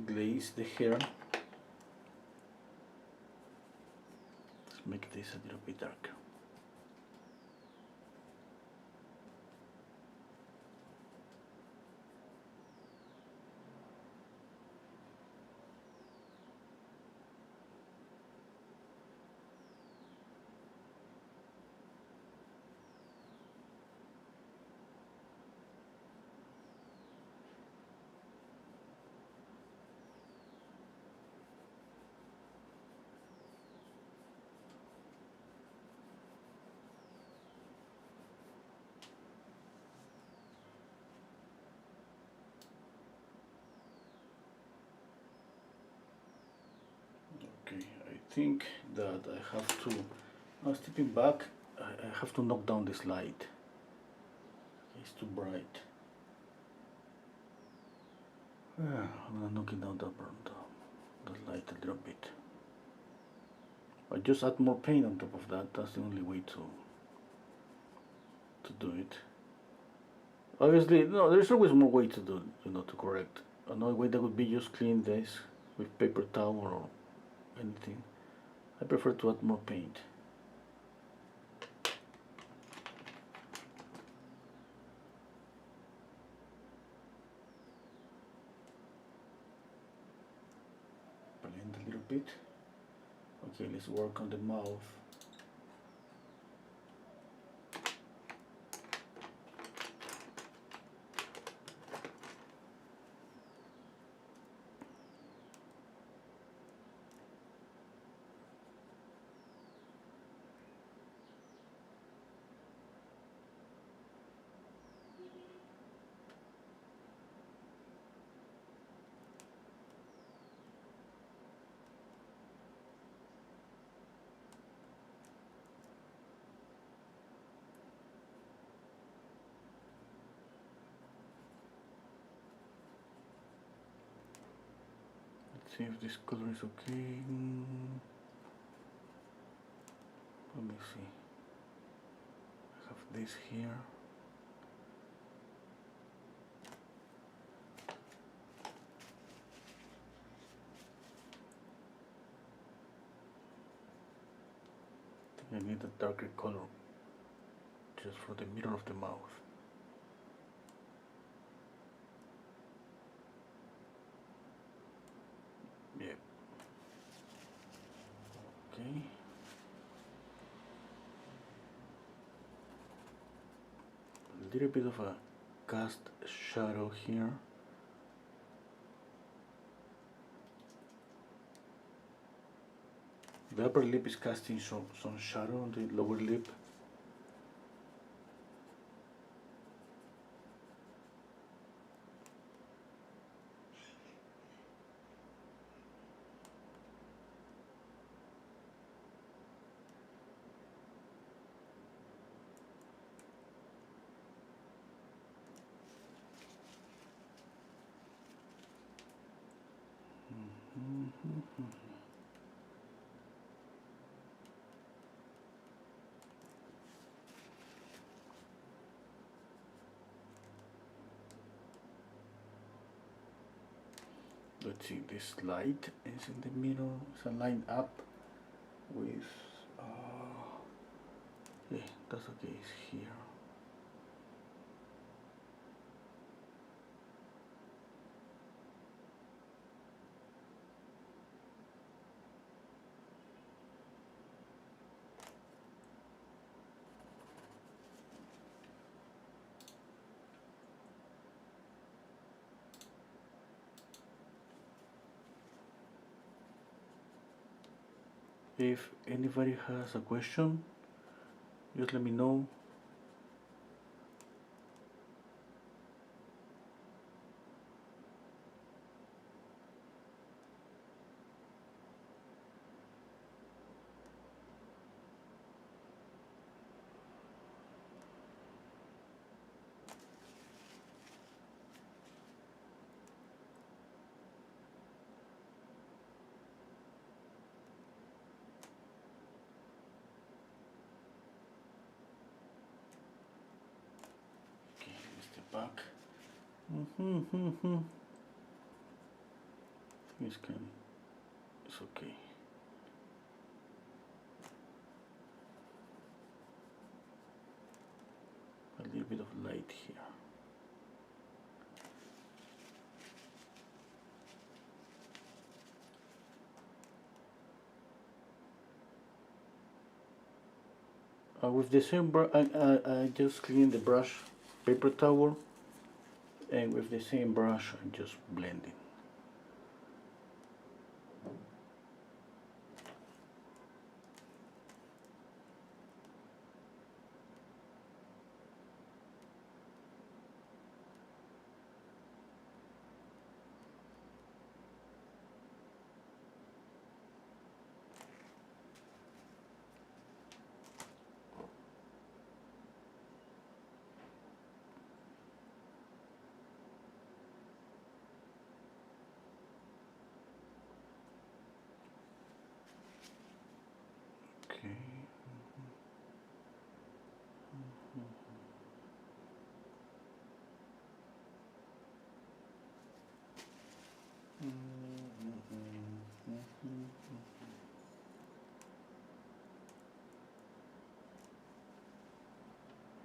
glaze the hair. Let's make this a little bit darker. Okay, I think that I have to, now stepping back, I have to knock down this light. It's too bright. I'm gonna knock it down the light a little bit. I just add more paint on top of that. That's the only way to do it. Obviously, no, there's always more way to do, to correct. Another way that would be just clean this with paper towel or anything. I prefer to add more paint. Blend a little bit. Okay, let's work on the mouth. See if this color is okay. Let me see. I have this here. I think I need a darker color just for the middle of the mouth. Yeah. Okay. A little bit of a cast shadow here. The upper lip is casting some shadow on the lower lip. Let's see, this light is in the middle. It's a line up with, yeah, that's okay, it's here. If anybody has a question, just let me know. Okay, step back. It's okay. A little bit of light here. With the same brush, I just clean the brush, paper towel, and with the same brush, I'm just blending. Okay.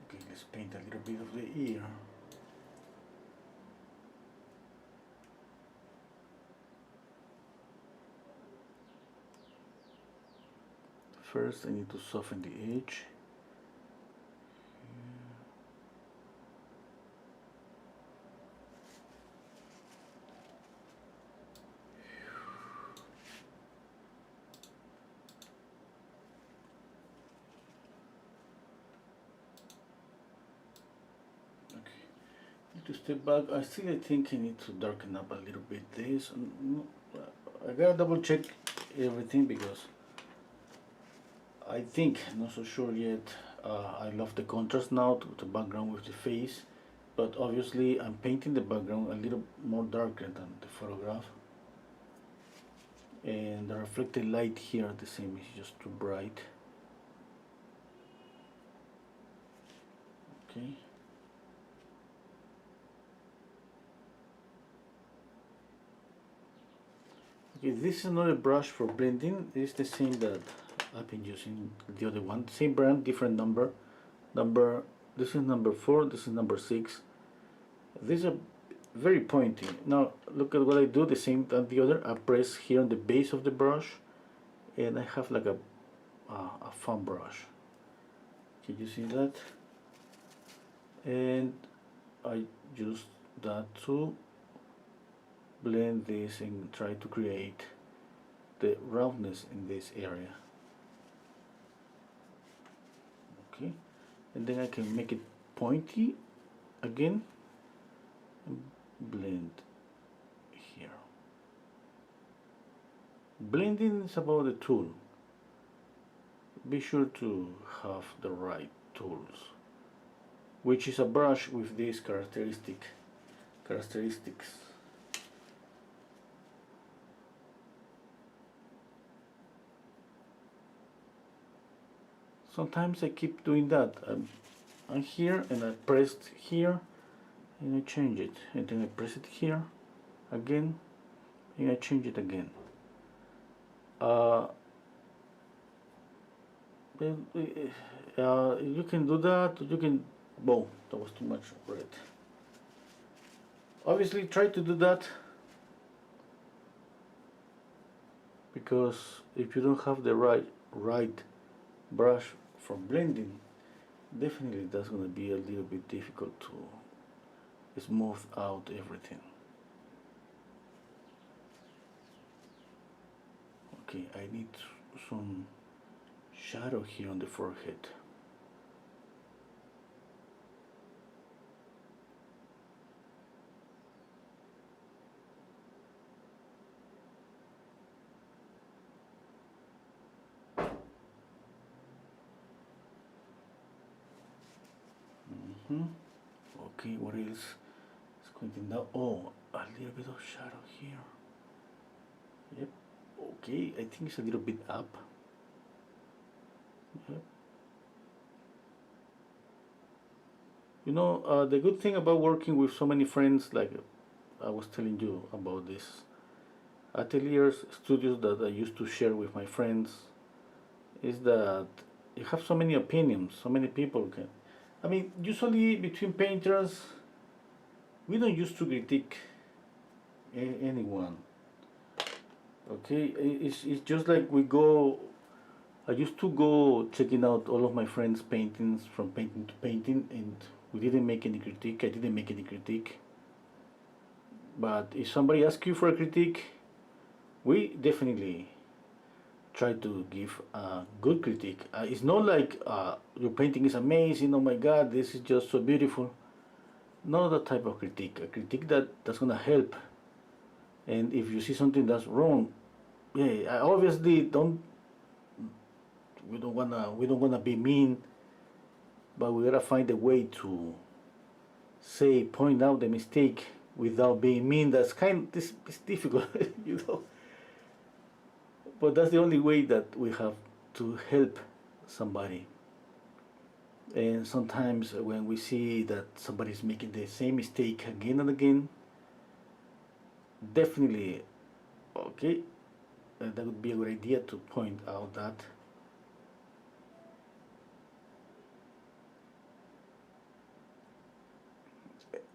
Okay, let's paint a little bit of the ear. First, I need to soften the edge. To step back, I still think I need to darken up a little bit this. I gotta double check everything because I think, not so sure yet, I love the contrast now to the background with the face, but obviously I'm painting the background a little more darker than the photograph, and the reflected light here the same is just too bright. Okay. Okay, this is another brush for blending. It's the same that I've been using, the other one. Same brand, different number. This is number 4, this is number 6. These are very pointy. Now look at what I do, the same as the other. I press here on the base of the brush, and I have like a foam brush. Can you see that? And I use that to blend this and try to create the roundness in this area. Okay, and then I can make it pointy again and blend here. Blending is about the tool. Be sure to have the right tools, which is a brush with these characteristics. Sometimes I keep doing that. I'm here and I pressed here and I change it, and then I press it here again and I change it again. You can do that. You can. Whoa, that was too much red. Obviously, try to do that, because if you don't have the right brush for blending, definitely that's going to be a little bit difficult to smooth out everything. Okay, I need some shadow here on the forehead. Okay, what else? Squinting down. Oh, a little bit of shadow here. Yep. Okay, I think it's a little bit up. Yep. You know, the good thing about working with so many friends, like I was telling you about this ateliers, studios that I used to share with my friends, is that you have so many opinions, so many people can. I mean, usually between painters, we don't used to critique anyone. Okay, it's just like we go. I used to go checking out all of my friends' paintings from painting to painting, and we didn't make any critique. I didn't make any critique. But if somebody asks you for a critique, we definitely try to give a good critique. It's not like your painting is amazing. Oh my God, this is just so beautiful. Not that type of critique. A critique that's gonna help. And if you see something that's wrong, yeah, I obviously don't. We don't wanna be mean, but we gotta find a way to say point out the mistake without being mean. That's this it's difficult, you know. But that's the only way that we have to help somebody. And sometimes when we see that somebody's making the same mistake again and again, definitely, okay, that would be a good idea to point out that.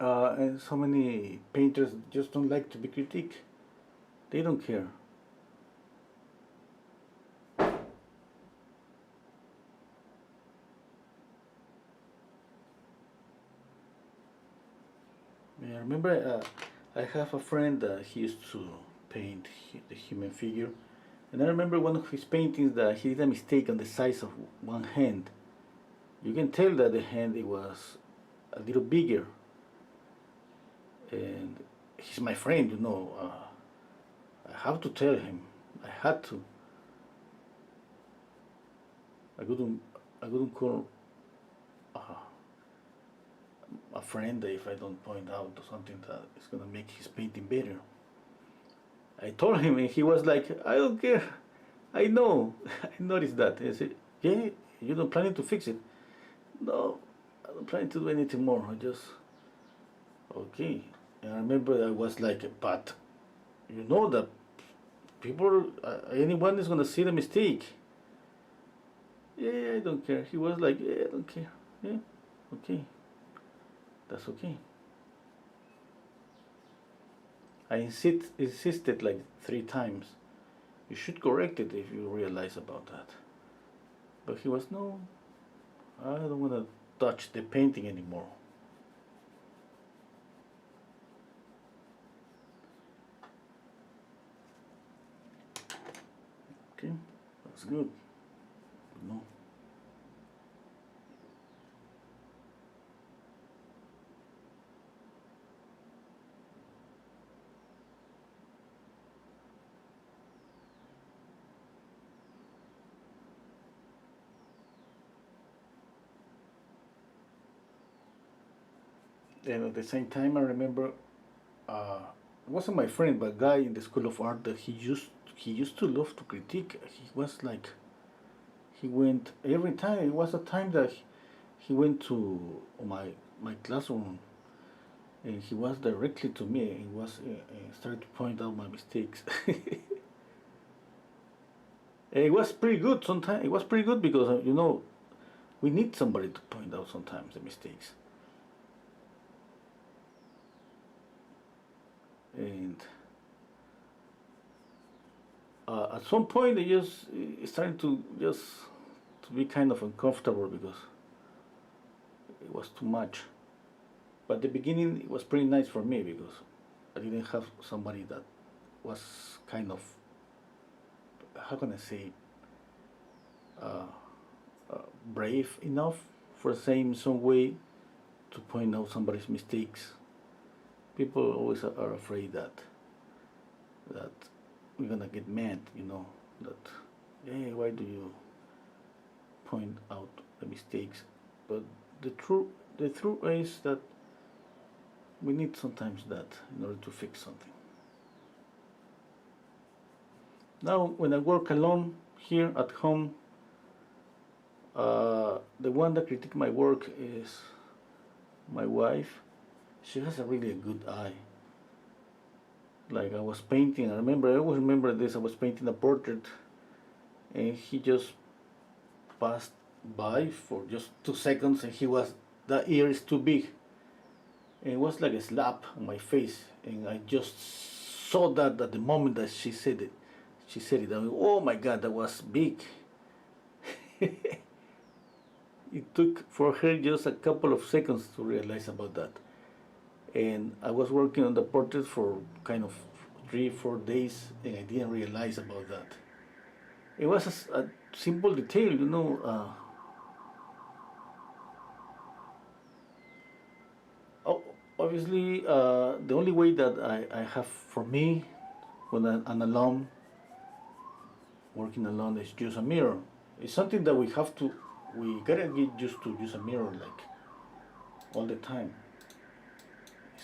And so many painters just don't like to be critiqued. They don't care. Yeah, I remember I have a friend that he used to paint the human figure, and I remember one of his paintings that he did a mistake on the size of one hand. You can tell that the hand it was a little bigger, and he's my friend, you know. I have to tell him. I had to. I couldn't. I couldn't call uh, a friend if I don't point out something that is gonna make his painting better. I told him, and he was like, "I don't care. I know." I noticed that. I said, "Yeah, you don't planning to fix it?" No, I don't plan to do anything more. I just okay. And I remember I was like, "But you know that people, anyone is gonna see the mistake." Yeah, I don't care. He was like, "Yeah, I don't care. Yeah, okay, that's okay." I insisted like 3 times. You should correct it if you realize about that. But he was no. I don't want to touch the painting anymore. Okay, that's good. No. And at the same time, I remember it wasn't my friend, but a guy in the School of Art that he used to love to critique. He was like he went every time. It was a time that he went to my classroom, and he was directly to me. He was started to point out my mistakes. And it was pretty good. Sometimes it was pretty good because we need somebody to point out sometimes the mistakes. And at some point, it started to just to be kind of uncomfortable because it was too much. But at the beginning, it was pretty nice for me because I didn't have somebody that was kind of, how can I say, brave enough for saying some way to point out somebody's mistakes. People always are afraid that we're gonna get mad, you know, that hey, why do you point out the mistakes? But the truth is that we need sometimes that in order to fix something. Now, when I work alone here at home, the one that critiques my work is my wife. She has a really good eye. Like I was painting, I always remember this, I was painting a portrait and he just passed by for just 2 seconds and that ear is too big. And it was like a slap on my face and I just saw that at the moment that she said it. I went, oh my God, that was big. It took for her just a couple of seconds to realize about that. And I was working on the portrait for kind of 3-4 days and I didn't realize about that. It was a simple detail, you know. Obviously, the only way that I have for me when I'm alone, working alone, is use a mirror. It's something that we gotta get used to use a mirror like all the time.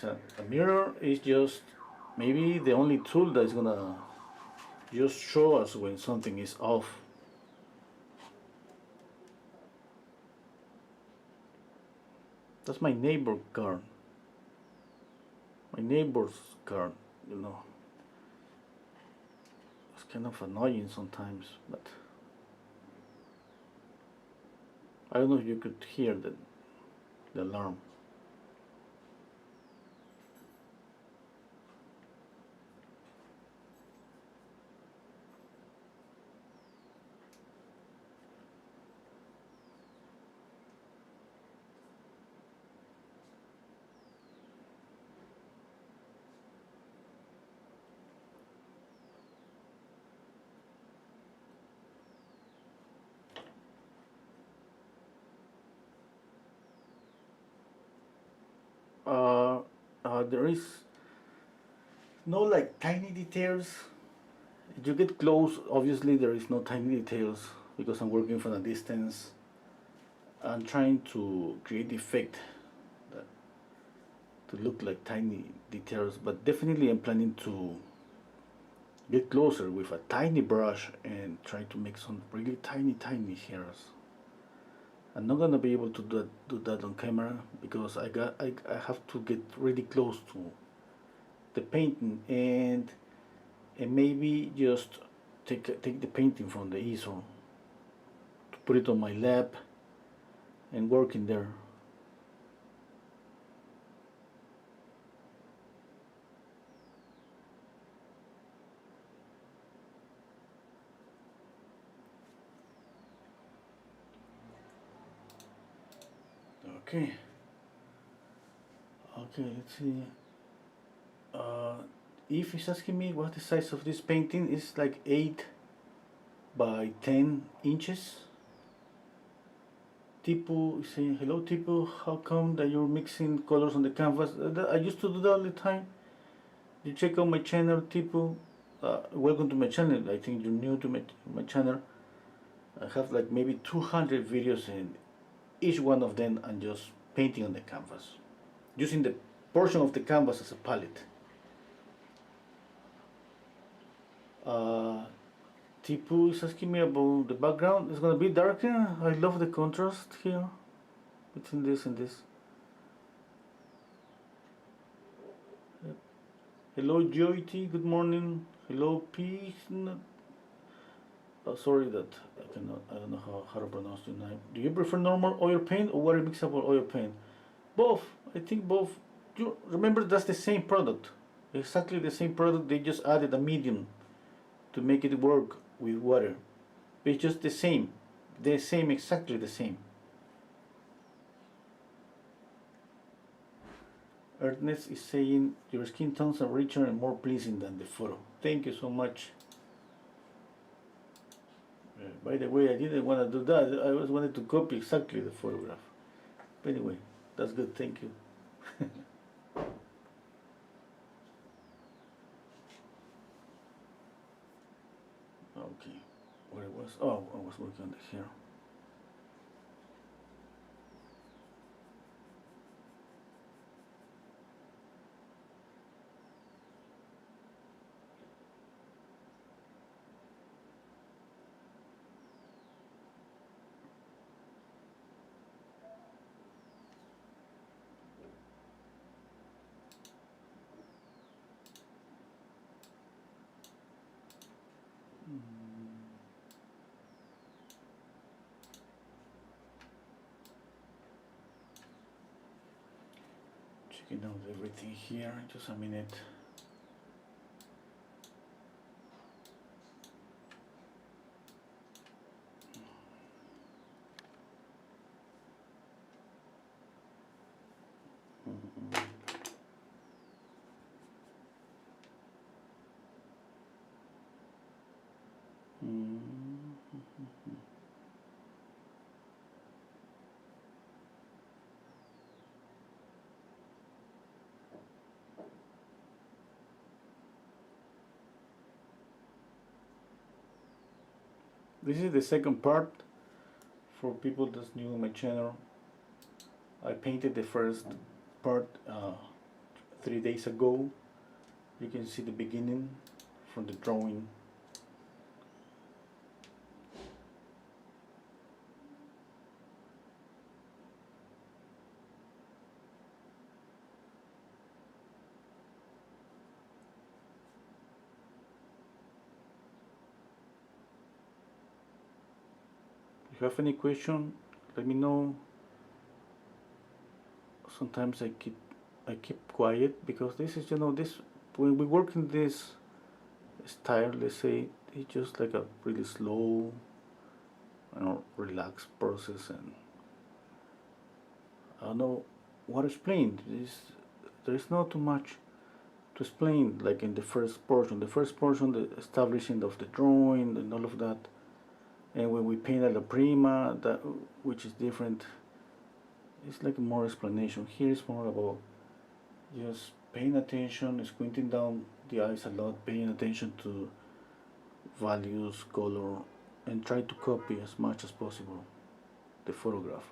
A mirror is just maybe the only tool that is gonna just show us when something is off. That's my neighbor's car, you know. It's kind of annoying sometimes, but I don't know if you could hear the alarm. There is no like tiny details. If you get close, obviously there is no tiny details because I'm working from a distance. I'm trying to create the effect to look like tiny details, but definitely I'm planning to get closer with a tiny brush and try to make some really tiny hairs. I'm not gonna be able to do that on camera because I have to get really close to the painting and maybe just take the painting from the easel to put it on my lap and work in there. Okay, let's see. If he's asking me what the size of this painting is, like 8 by 10 inches. Tipu is saying, hello Tipu, how come that you're mixing colors on the canvas? I used to do that all the time. You check out my channel, Tipu. Welcome to my channel. I think you're new to my channel. I have like maybe 200 videos and each one of them I'm just painting on the canvas, using the portion of the canvas as a palette. Tipu is asking me about the background. It's gonna be darker. I love the contrast here between this and this. Hello Joy T, good morning. Hello P. Sorry that I don't know how to pronounce your name. Do you prefer normal oil paint or water mixable oil paint? Both. I think both. You remember that's the same product. Exactly the same product. They just added a medium to make it work with water. It's just the same. Exactly the same. Ernest is saying your skin tones are richer and more pleasing than the photo. Thank you so much. By the way, I didn't want to do that. I just wanted to copy exactly the photograph. But anyway, that's good. Thank you. Okay, where it was? Oh, I was working on the hair. Checking out everything here. Just a minute. This is the second part for people that's new on my channel. I painted the first part 3 days ago. You can see the beginning from the drawing. If you have any question, let me know. Sometimes I keep quiet because this is, this, when we work in this style, let's say, it's just like a really slow, relaxed process, and I don't know what to explain. There is not too much to explain, like in the first portion. The first portion, the establishing of the drawing and all of that, and when we paint a la prima, that, which is different, it's like more explanation. Here is more about just paying attention, squinting down the eyes a lot, paying attention to values, color, and try to copy as much as possible the photograph.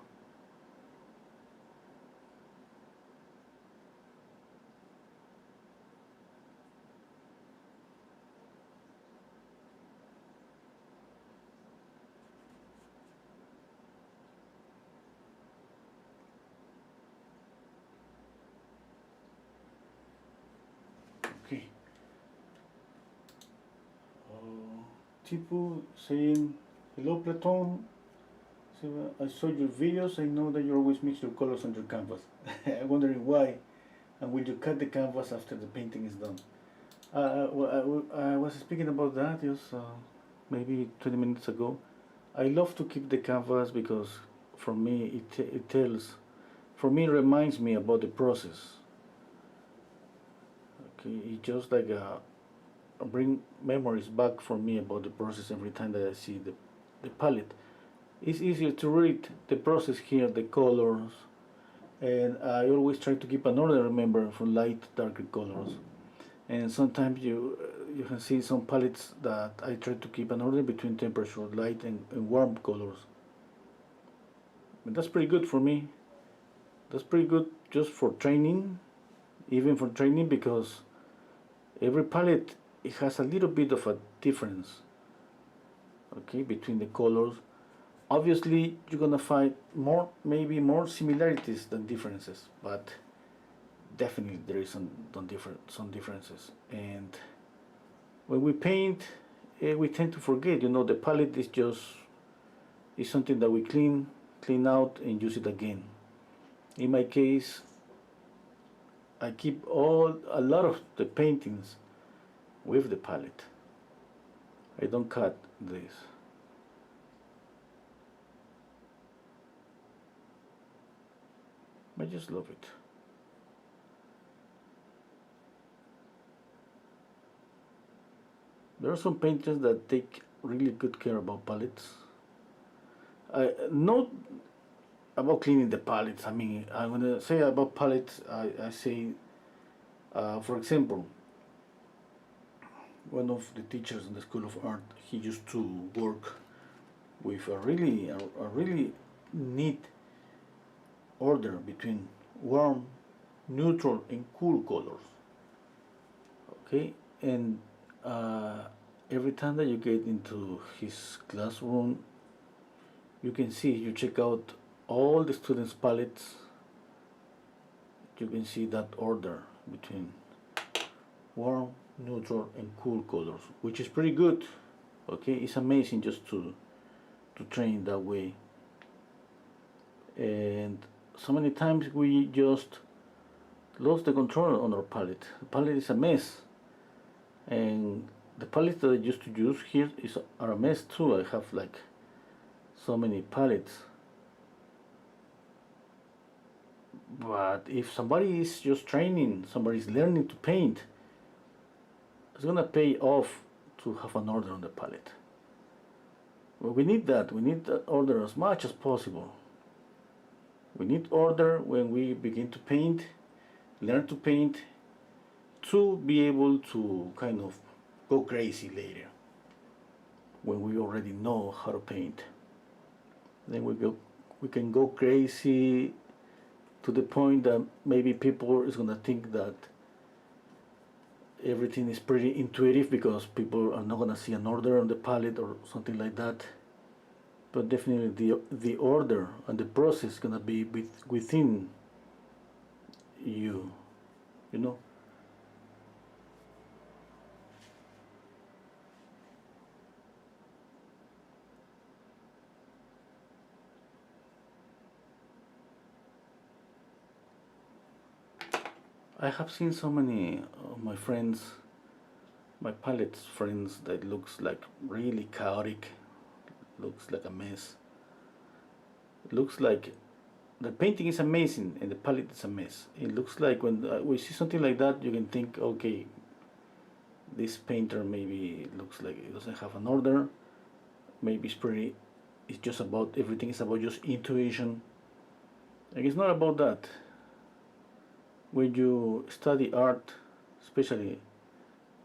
Okay. Tipu saying, hello Platon. I saw your videos. I know that you always mix your colors on your canvas. I'm wondering why. And will you cut the canvas after the painting is done? I was speaking about that just maybe 20 minutes ago. I love to keep the canvas because for me it tells, for me it reminds me about the process. Okay, it just like bring memories back for me about the process every time that I see the palette. It's easier to read the process here, the colors, and I always try to keep an order, remember, from light, darker colors. And sometimes you can see some palettes that I try to keep an order between temperature, light and warm colors. And that's pretty good for me. That's pretty good just for training, even for training, because every palette, it has a little bit of a difference, okay, between the colors. Obviously, you're gonna find maybe more similarities than differences, but definitely there is some differences. And when we paint, we tend to forget. The palette is something that we clean out and use it again. In my case, I keep a lot of the paintings with the palette. I don't cut this. I just love it. There are some painters that take really good care about palettes. Not about cleaning the palettes. I mean, I'm gonna say about palettes. I say, for example, one of the teachers in the School of Art, he used to work with a really neat order between warm, neutral, and cool colors. Okay, and every time that you get into his classroom, you can see, you check out all the students' palettes, you can see that order between warm, neutral, and cool colors, which is pretty good. Okay, it's amazing just to train that way. And so many times we just lost the control on our palette. The palette is a mess, and the palettes that I used to use here are a mess too. I have like so many palettes. But if somebody is just training, somebody is learning to paint, it's gonna pay off to have an order on the palette. Well, we need that. We need that order as much as possible. We need order when we begin to paint, learn to paint, to be able to kind of go crazy later when we already know how to paint. Then we can go crazy to the point that maybe people is gonna think that everything is pretty intuitive because people are not gonna see an order on the palette or something like that. But definitely the order and the process is gonna be within you, you know. I have seen so many of my friends, my palette friends, that looks like really chaotic, looks like a mess. It looks like the painting is amazing and the palette is a mess. It looks like when we see something like that, you can think, okay, this painter maybe looks like it doesn't have an order. Maybe it's just about, everything is about just intuition. Like, it's not about that. When you study art, especially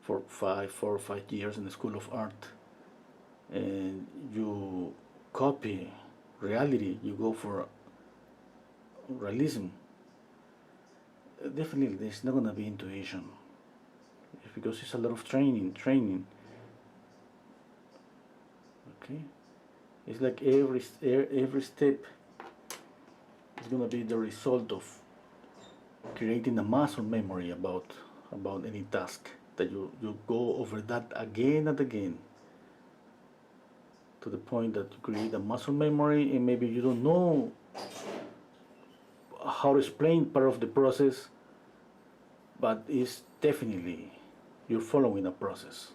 for 4 or 5 years in the School of Art, and you copy reality, you go for realism, definitely there's not gonna be intuition. It's because it's a lot of training. Okay, it's like every step is gonna be the result of creating a muscle memory about any task, that you go over that again and again, to the point that you create a muscle memory, and maybe you don't know how to explain part of the process, but it's definitely you're following a process.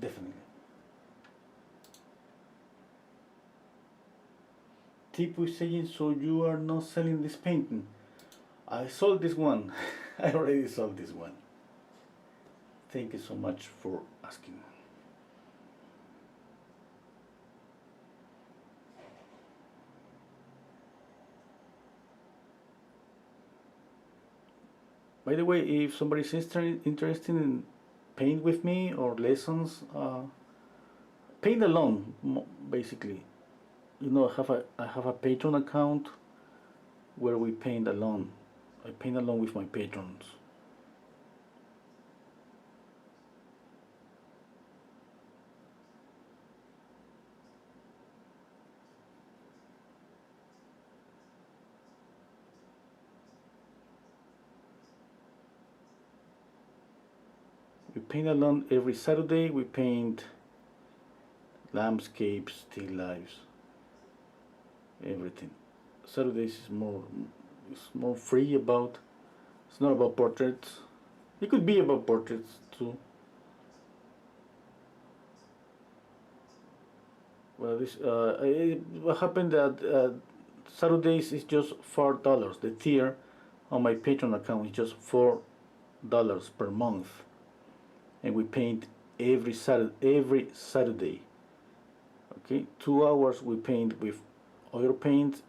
Definitely. Tip was saying, so you are not selling this painting? I sold this one. I already sold this one. Thank you so much for asking. By the way, if somebody's interested in paint with me or lessons, paint alone, basically. You know, I have a Patreon account where we paint alone. I paint along with my patrons. We paint alone every Saturday. We paint landscapes, still lifes, everything. Saturdays is more free about. It's not about portraits. It could be about portraits too. Well, what happened that Saturdays is just $4. The tier on my Patreon account is just $4 per month, and we paint every Saturday. Okay, 2 hours we paint with oil paint,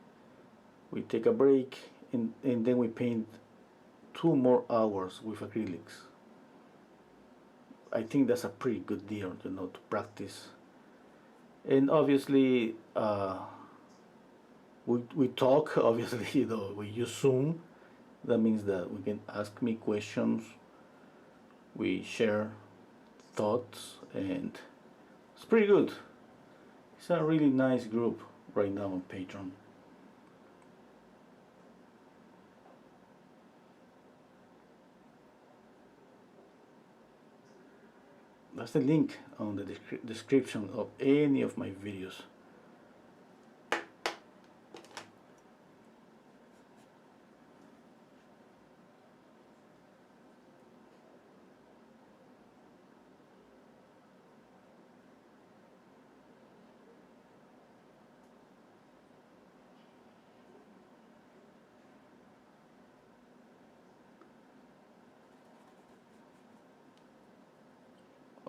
we take a break, and then we paint 2 more hours with acrylics. I think that's a pretty good deal, you know, to practice. And obviously, we talk, obviously, you know, we use Zoom. That means that we can ask me questions, we share thoughts, and it's pretty good. It's a really nice group right now on Patreon. That's the link on the description of any of my videos.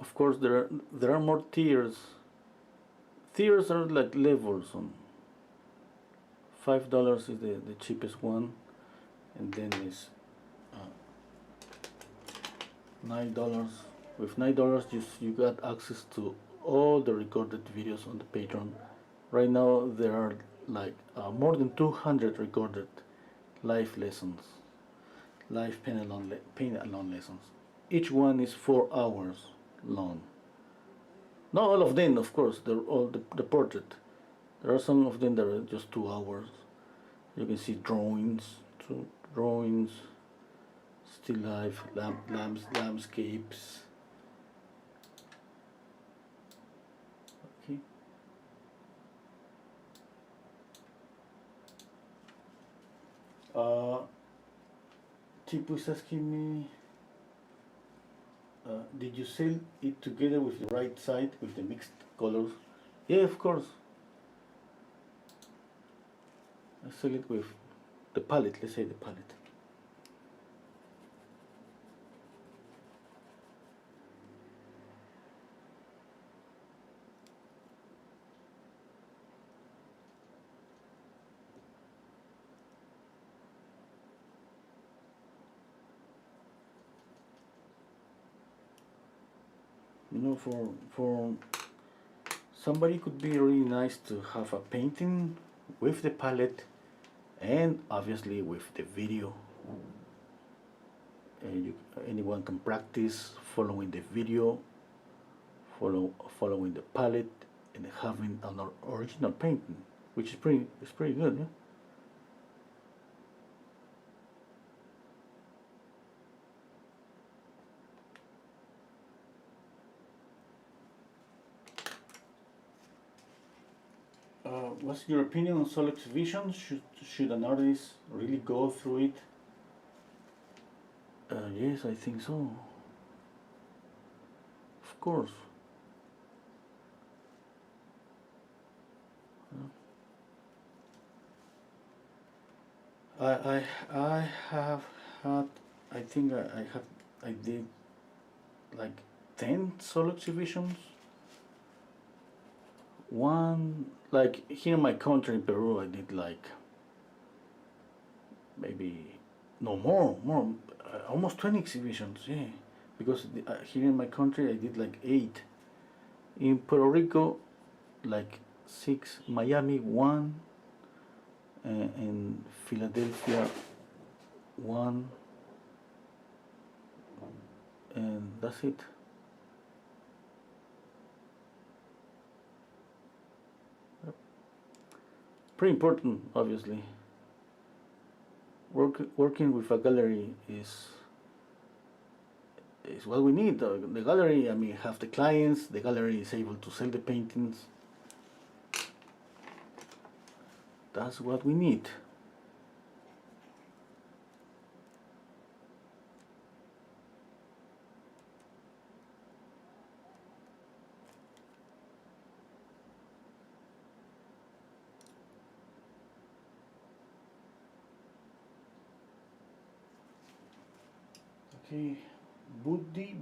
Of course, there are more tiers. Tiers are like levels. On $5 is the cheapest one, and then is $9. With $9, you got access to all the recorded videos on the Patreon. Right now there are like more than 200 recorded live lessons, live paint along lessons. Each one is 4 hours long. Not all of them, of course. They're all the portrait. There are some of them that are just 2 hours. You can see drawings, still life, landscapes. Okay. Tipo is asking me, did you sell it together with the right side with the mixed colors? Yeah, of course. I sell it with the palette, let's say the palette. You know, for somebody could be really nice to have a painting with the palette and obviously with the video. Anyone can practice following the video, following the palette, and having an original painting, which is pretty good. Yeah? What's your opinion on solo exhibitions? Should an artist really go through it? Yes, I think so. Of course. I have had, I think I did like 10 solo exhibitions. One, like here in my country in Peru, I did like maybe no more almost 20 exhibitions. Yeah, because here in my country I did like 8. In Puerto Rico, like 6. Miami 1. In Philadelphia 1. And that's it. Pretty important, obviously. Working with a gallery is what we need. The gallery, I mean, have the clients. The gallery is able to sell the paintings. That's what we need. Okay,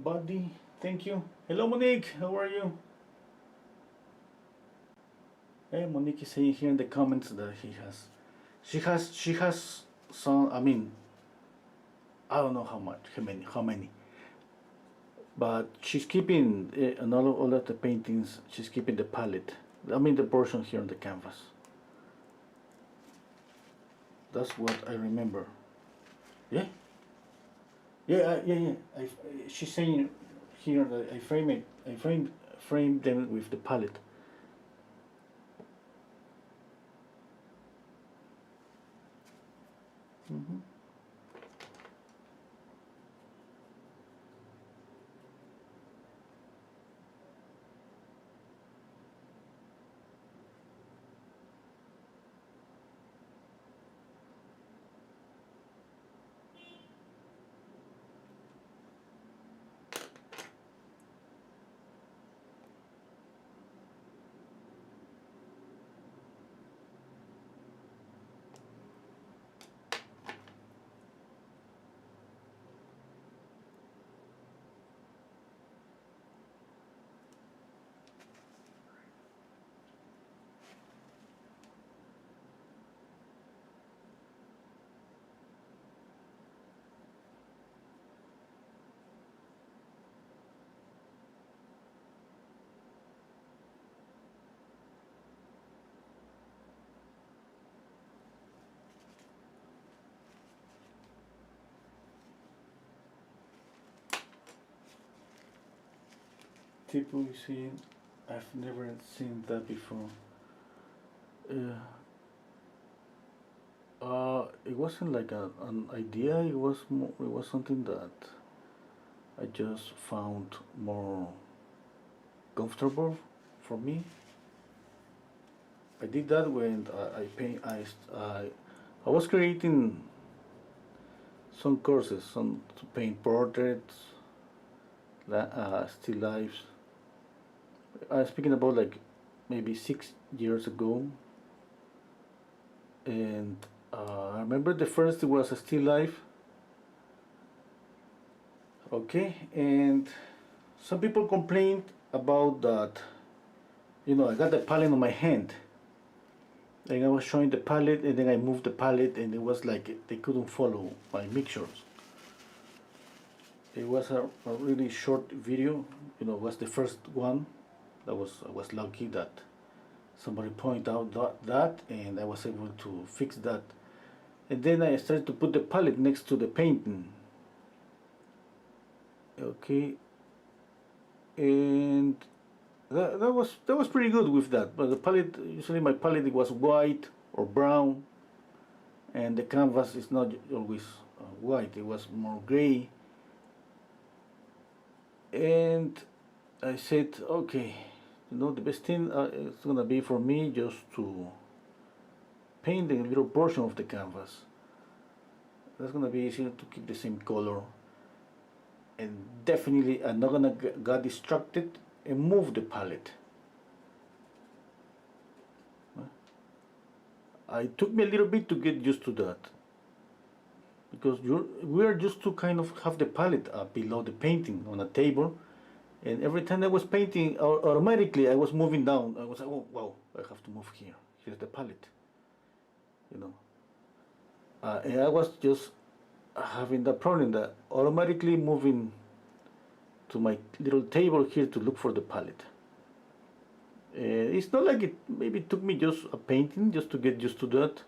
buddy, thank you. Hello, Monique. How are you? Monique is saying here in the comments that she has some, I mean, I don't know how many, but she's keeping all of the paintings, she's keeping the palette, I mean the portion here on the canvas. That's what I remember. Yeah? Yeah. She's saying here that I framed them with the palette. Mm-hmm. People you see, I've never seen that before. It wasn't like an idea. It was it was something that I just found more comfortable for me. I did that when I paint. I was creating some courses, some to paint portraits, still lifes. I was speaking about like maybe 6 years ago, and I remember the first was a still life. Okay, and some people complained about that. You know, I got the palette on my hand, and I was showing the palette, and then I moved the palette, and it was like they couldn't follow my mixtures. It was a really short video. You know, it was the first one. I was lucky that somebody pointed out that, and I was able to fix that. And then I started to put the palette next to the painting. Okay, and that was pretty good with that. But the palette, usually my palette, it was white or brown, and the canvas is not always white. It was more gray. And I said, okay, you know, the best thing is gonna be for me just to paint a little portion of the canvas. That's gonna be easier to keep the same color, and definitely I'm not gonna get distracted and move the palette. It took me a little bit to get used to that, because we are used to kind of have the palette below the painting on a table, and every time I was painting, automatically I was moving down. I was like, oh wow, I have to move here. Here's the palette, you know. And I was just having the problem that automatically moving to my little table here to look for the palette. It's not like it maybe took me just a painting just to get used to that.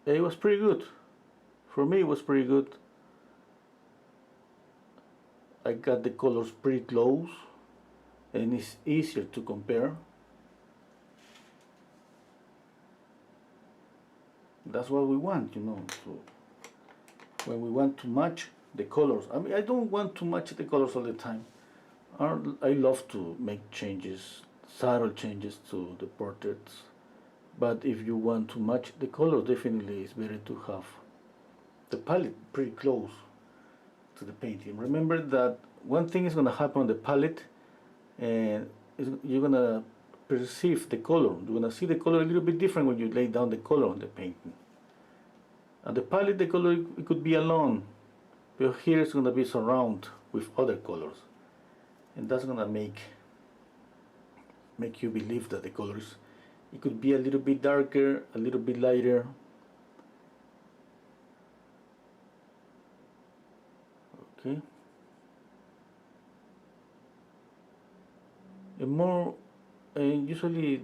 It was pretty good. For me, it was pretty good. I got the colors pretty close, and it's easier to compare. That's what we want, you know. So when we want to match the colors, I mean, I don't want to match the colors all the time. I love to make changes, subtle changes to the portraits. But if you want to match the colors, definitely it's better to have the palette pretty close to the painting. Remember that one thing is going to happen on the palette, and you're going to perceive the color. You're going to see the color a little bit different when you lay down the color on the painting. And the palette, the color, it could be alone, but here it's going to be surrounded with other colors. and that's gonna make you believe that the colors, it could be a little bit darker, a little bit lighter. Okay. And more, usually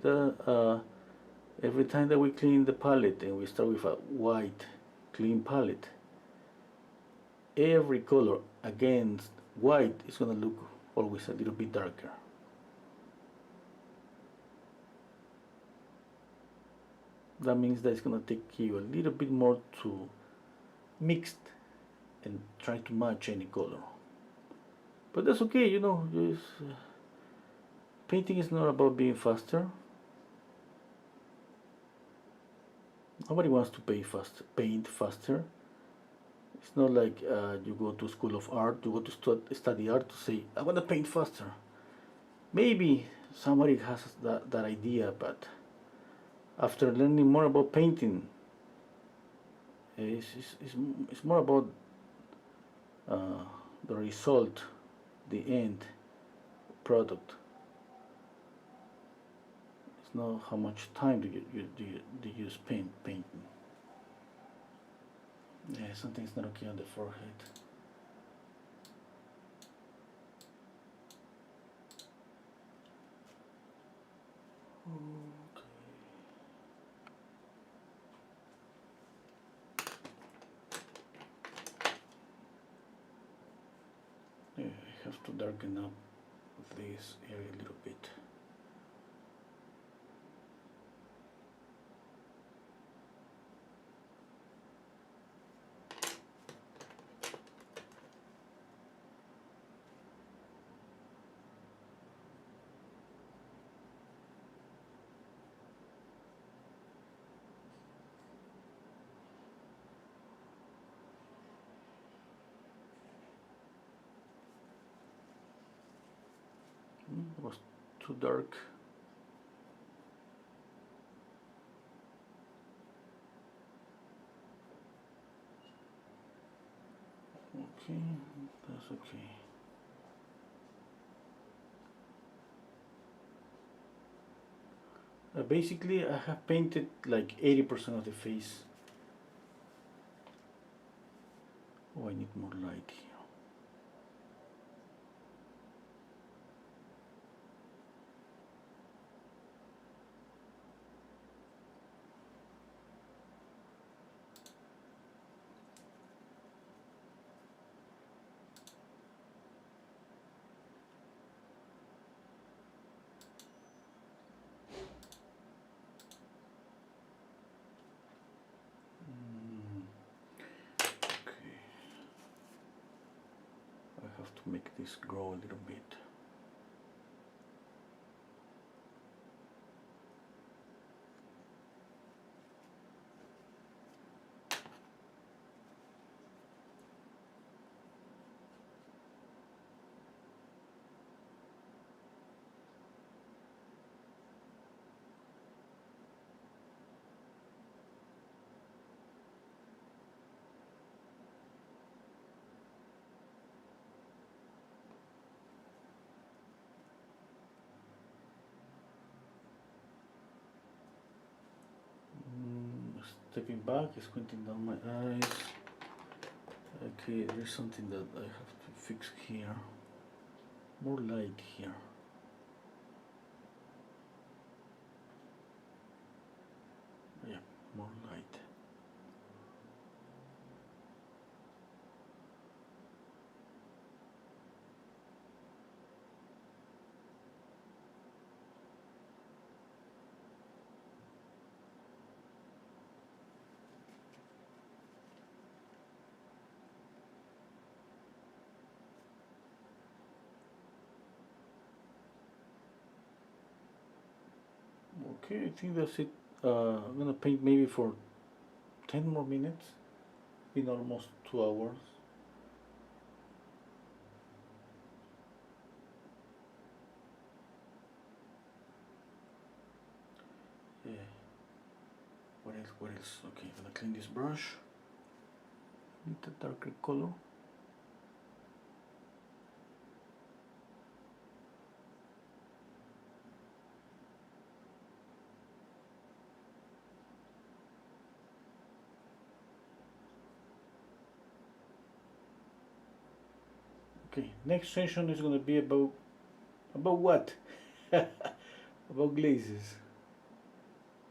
every time that we clean the palette and we start with a white clean palette, every color against white is gonna look always a little bit darker. That means that it's gonna take you a little bit more to mix and try to match any color. But that's okay, you know. Painting is not about being faster. Nobody wants to paint faster. It's not like you go to school of art, you go to study art to say, I want to paint faster. Maybe somebody has that idea, but after learning more about painting, it's more about the result, the end product. It's not how much time do you spend painting. Yeah, something's not okay on the forehead. Okay. Yeah, I have to darken up this area a little bit. It was too dark. Okay, that's okay. Basically, I have painted like 80% of the face. Oh, I need more light here. Okay, I have to make this grow a little bit. Stepping back, squinting down my eyes. Okay, there's something that I have to fix here. More light here. Yeah, more light. Okay, I think that's it. I'm gonna paint maybe for 10 more minutes. Been almost 2 hours. Yeah. What else? What else? Okay, I'm gonna clean this brush. Need a darker color. Okay, next session is gonna be about what? About glazes.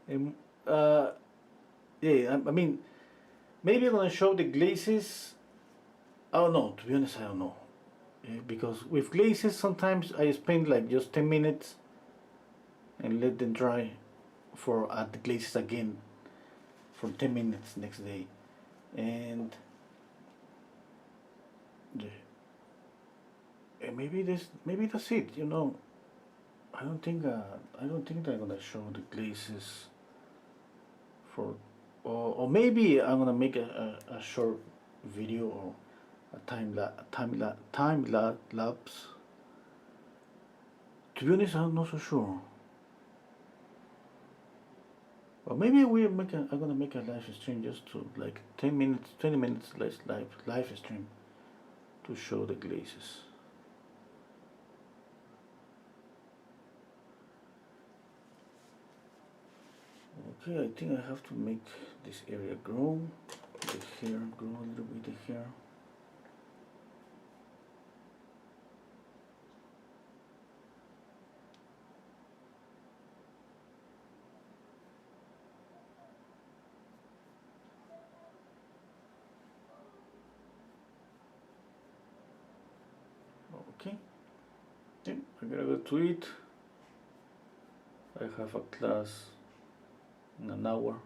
And yeah, I mean, maybe I'm gonna show the glazes. Oh no, to be honest, I don't know. Because with glazes, sometimes I spend like just 10 minutes and let them dry for add the glazes again for 10 minutes next day. And maybe that's it. You know, I don't think they're gonna show the glazes for, or maybe I'm gonna make a short video or a time lapse. To be honest, I'm not so sure. Or maybe I'm gonna make a live stream just to like 10 minutes, 20 minutes live stream to show the glazes. Okay, I think I have to make this area grow, the hair grow a little bit, the hair. Okay, then I gotta go to it. I have a class in an hour.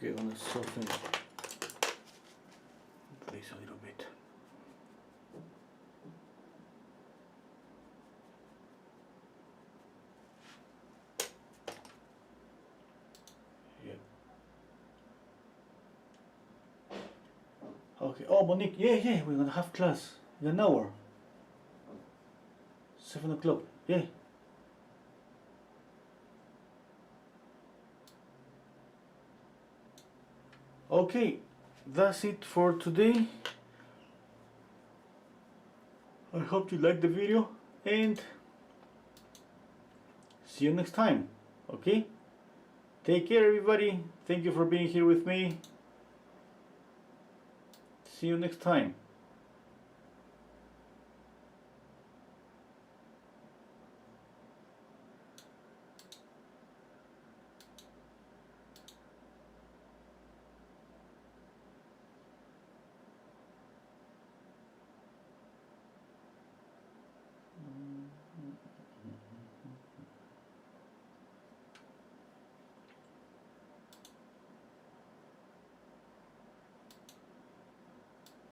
Okay, I'm gonna soften this a little bit. Yeah. Okay. Oh, Monique. Yeah. We're gonna have class in an hour. 7 o'clock. Yeah. Okay, that's it for today. I hope you liked the video and see you next time. Okay? Take care, everybody. Thank you for being here with me. See you next time.